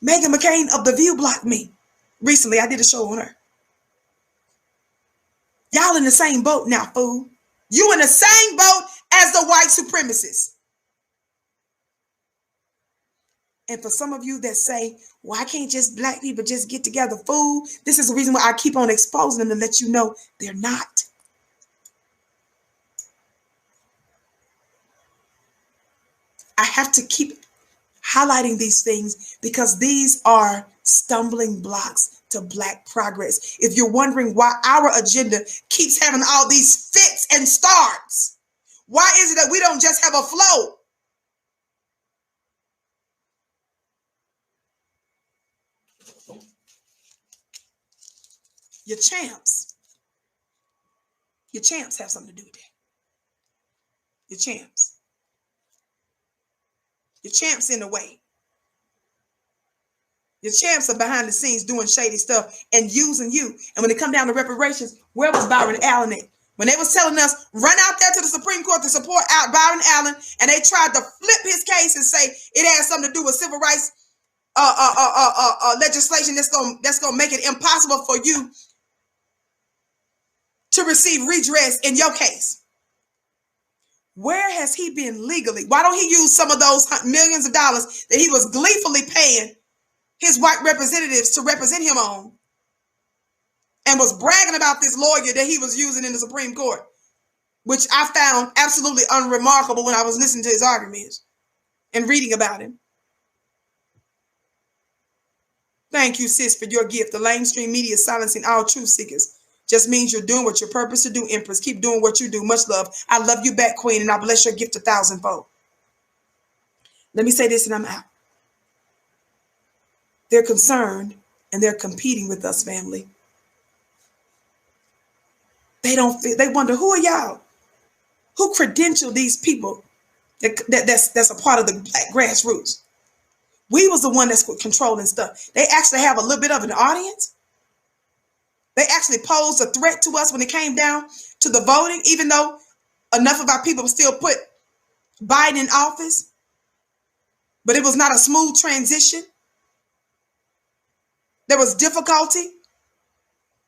Meghan McCain of The View blocked me. Recently, I did a show on her. Y'all in the same boat now, fool. You in the same boat as the white supremacists. And for some of you that say, why can't just Black people just get together, fool? This is the reason why I keep on exposing them to let you know they're not. I have to keep highlighting these things because these are stumbling blocks to Black progress. If you're wondering why our agenda keeps having all these fits and starts, why is it that we don't just have a flow? Your champs have something to do with that. Your champs in the way. Your champs are behind the scenes doing shady stuff and using you. And when it come down to reparations, where was Byron Allen at? When they was telling us, run out there to the Supreme Court to support out Byron Allen, and they tried to flip his case and say it has something to do with civil rights legislation that's gonna make it impossible for you to receive redress in your case? Where has he been legally? Why don't he use some of those millions of dollars that he was gleefully paying his white representatives to represent him on, and was bragging about this lawyer that he was using in the Supreme Court, which I found absolutely unremarkable when I was listening to his arguments and reading about him. Thank you, sis, for your gift. The mainstream media is silencing all truth seekers. Just means you're doing what you're purposed to do, Empress. Keep doing what you do. Much love. I love you back, Queen, and I bless your gift 1,000-fold. Let me say this and I'm out. They're concerned and they're competing with us, family. They wonder, who are y'all? Who credentialed these people that's a part of the black grassroots? We was the one that's controlling stuff. They actually have a little bit of an audience. They actually posed a threat to us when it came down to the voting, even though enough of our people still put Biden in office. But it was not a smooth transition. There was difficulty.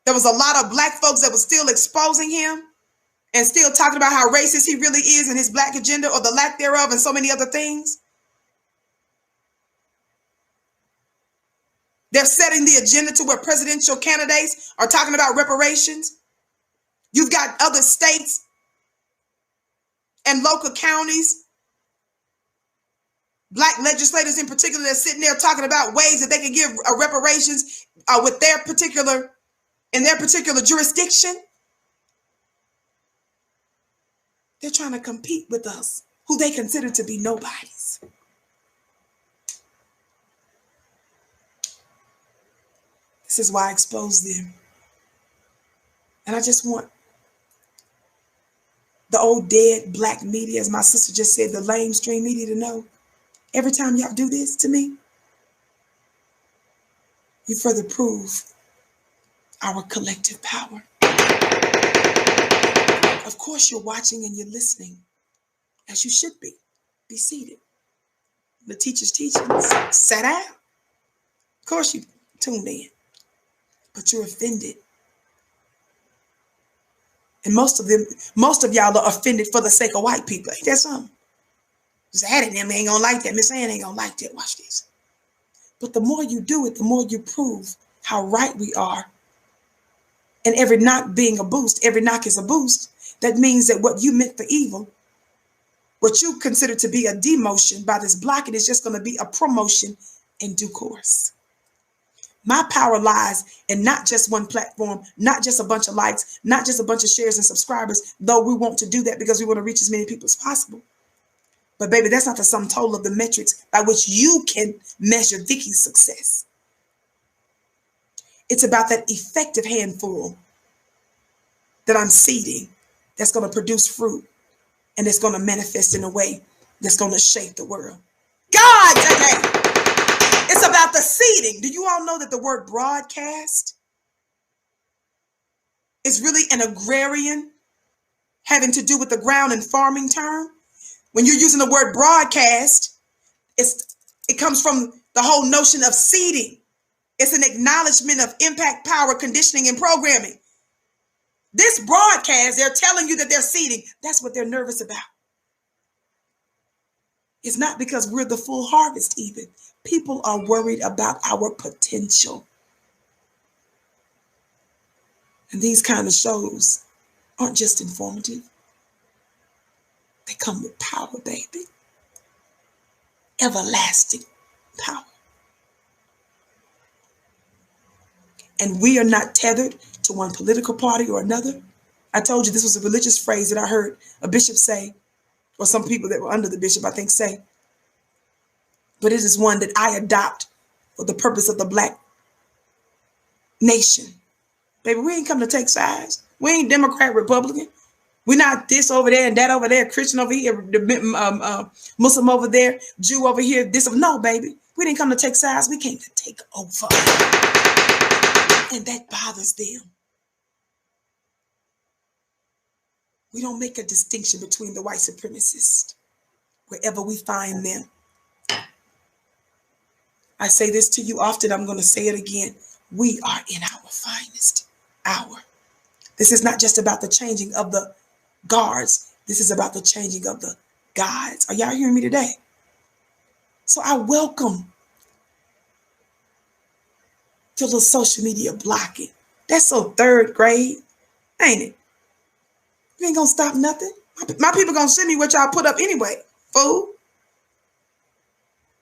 There was a lot of black folks that was still exposing him and still talking about how racist he really is and his black agenda, or the lack thereof, and so many other things. They're setting the agenda to where presidential candidates are talking about reparations. You've got other states and local counties, black legislators in particular, that's sitting there talking about ways that they can give reparations with in their particular jurisdiction. They're trying to compete with us, who they consider to be nobodies. This is why I expose them. And I just want the old dead black media, as my sister just said, the lamestream media, to know, every time y'all do this to me, you further prove our collective power. Of course, you're watching and you're listening, as you should be. Be seated. The teacher's teaching. Sit down. Of course, you tuned in, but you're offended. And most of y'all are offended for the sake of white people. Ain't that something? Zad and them ain't gonna like that. Miss Ann ain't gonna like that. Watch this. But the more you do it, the more you prove how right we are. And every knock being a boost, every knock is a boost. That means that what you meant for evil, what you consider to be a demotion by this blocking, is just going to be a promotion in due course. My power lies in not just one platform, not just a bunch of likes, not just a bunch of shares and subscribers, though we want to do that because we want to reach as many people as possible. But baby, that's not the sum total of the metrics by which you can measure Vicky's success. It's about that effective handful that I'm seeding that's going to produce fruit, and it's going to manifest in a way that's going to shape the world. God, today, it's about the seeding. Do you all know that the word broadcast is really an agrarian, having to do with the ground and farming term? When you're using the word broadcast, it comes from the whole notion of seeding. It's an acknowledgement of impact, power, conditioning, and programming. This broadcast, they're telling you that they're seeding. That's what they're nervous about. It's not because we're the full harvest even. People are worried about our potential. And these kind of shows aren't just informative. They come with power, baby. Everlasting power. And we are not tethered to one political party or another. I told you this was a religious phrase that I heard a bishop say, or some people that were under the bishop, I think, say. But it is one that I adopt for the purpose of the black nation. Baby, we ain't come to take sides. We ain't Democrat, Republican. We're not this over there and that over there, Christian over here, Muslim over there, Jew over here, this. No, baby. We didn't come to take sides. We came to take over. And that bothers them. We don't make a distinction between the white supremacists wherever we find them. I say this to you often. I'm going to say it again. We are in our finest hour. This is not just about the changing of the guards. This is about the changing of the guides. Are y'all hearing me today? So I welcome your little social media blocking. That's so third grade, ain't it? You ain't gonna stop nothing. My people gonna send me what y'all put up anyway, fool.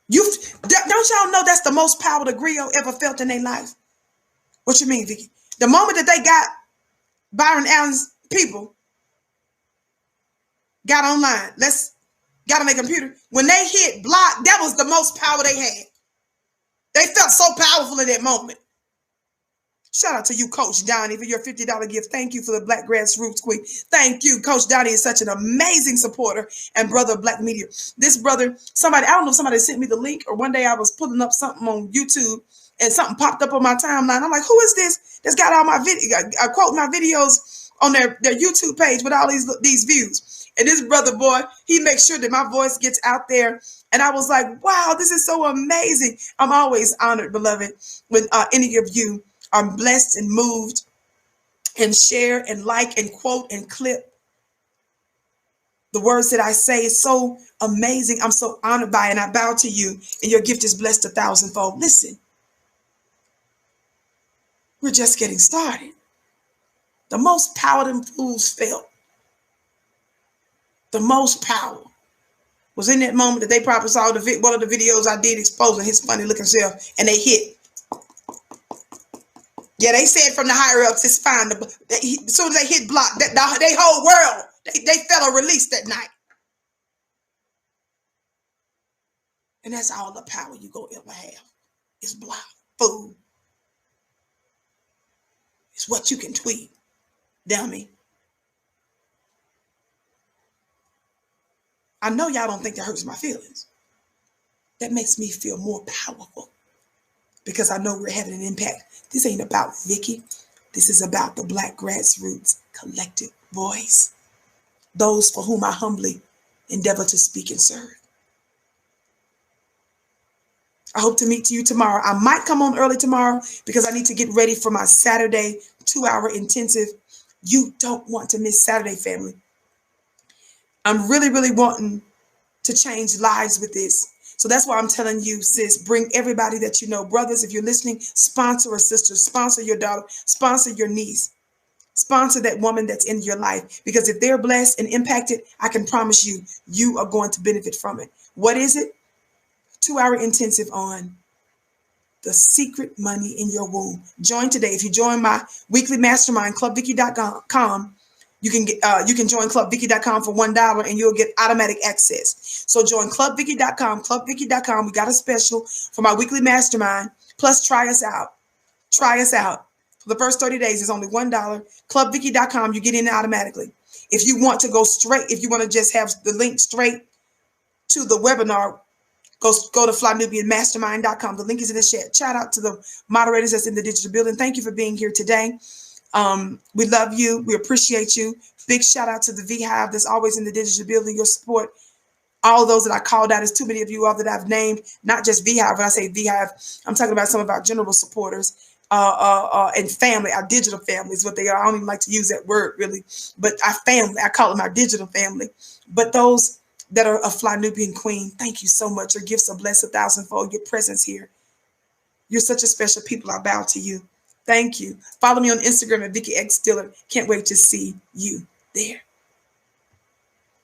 Don't y'all know that's the most power the Grio ever felt in their life? What you mean, Vicky? The moment that they got Byron Allen's people got online, got on their computer, when they hit block, that was the most power they had. They felt so powerful in that moment. Shout out to you, Coach Donnie, for your $50 gift. Thank you for the Black Grassroots Queen. Thank you. Coach Donnie is such an amazing supporter and brother of Black media. This brother, I don't know if somebody sent me the link, or one day I was putting up something on YouTube and something popped up on my timeline. I'm like, who is this? That's got all my video, I quote my videos on their YouTube page with all these views. And this brother boy, he makes sure that my voice gets out there. And I was like, wow, this is so amazing. I'm always honored, beloved, when any of you are blessed and moved and share and like and quote and clip the words that I say. Is so amazing. I'm so honored by it, and I bow to you, and your gift is blessed 1,000-fold. Listen, we're just getting started. The most power them fools felt, the most power was in that moment that they probably saw one of the videos I did exposing his funny looking self, and they hit. Yeah, they said from the higher ups, it's fine. As soon as they hit block, they whole world, they felt a release that night. And that's all the power you gonna ever have. Is block, food. It's what you can tweet, dummy. I know y'all don't think that hurts my feelings. That makes me feel more powerful, because I know we're having an impact. This ain't about Vicky. This is about the Black Grassroots collective voice. Those for whom I humbly endeavor to speak and serve. I hope to meet you tomorrow. I might come on early tomorrow because I need to get ready for my Saturday 2-hour intensive. You don't want to miss Saturday, family. I'm really, really wanting to change lives with this. So that's why I'm telling you, sis, bring everybody that you know. Brothers, if you're listening, sponsor a sister, sponsor your daughter, sponsor your niece, sponsor that woman that's in your life. Because if they're blessed and impacted, I can promise you, you are going to benefit from it. What is it? 2-hour intensive on the secret money in your womb. Join today. If you join my weekly mastermind, clubvicky.com, you can join clubvicky.com for $1 and you'll get automatic access. So join clubvicky.com, clubvicky.com. We got a special for my weekly mastermind. Plus, try us out. Try us out. For the first 30 days, it's only $1. Clubvicky.com, you get in automatically. If you want to go straight, if you want to just have the link straight to the webinar, go to flynubianmastermind.com. The link is in the chat. Shout out to the moderators that's in the digital building. Thank you for being here today. We love you. We appreciate you. Big shout out to the V-Hive that's always in the digital building. Your support. All those that I called out, is too many of you all that I've named. Not just V-Hive. When I say V-Hive, I'm talking about some of our general supporters and family. Our digital family is what they are. I don't even like to use that word really, but our family. I call them our digital family. But those that are a Fly Nubian Queen, thank you so much. Your gifts are blessed 1,000-fold. Your presence here. You're such a special people. I bow to you. Thank you. Follow me on Instagram at Vicky X Dillard. Can't wait to see you there.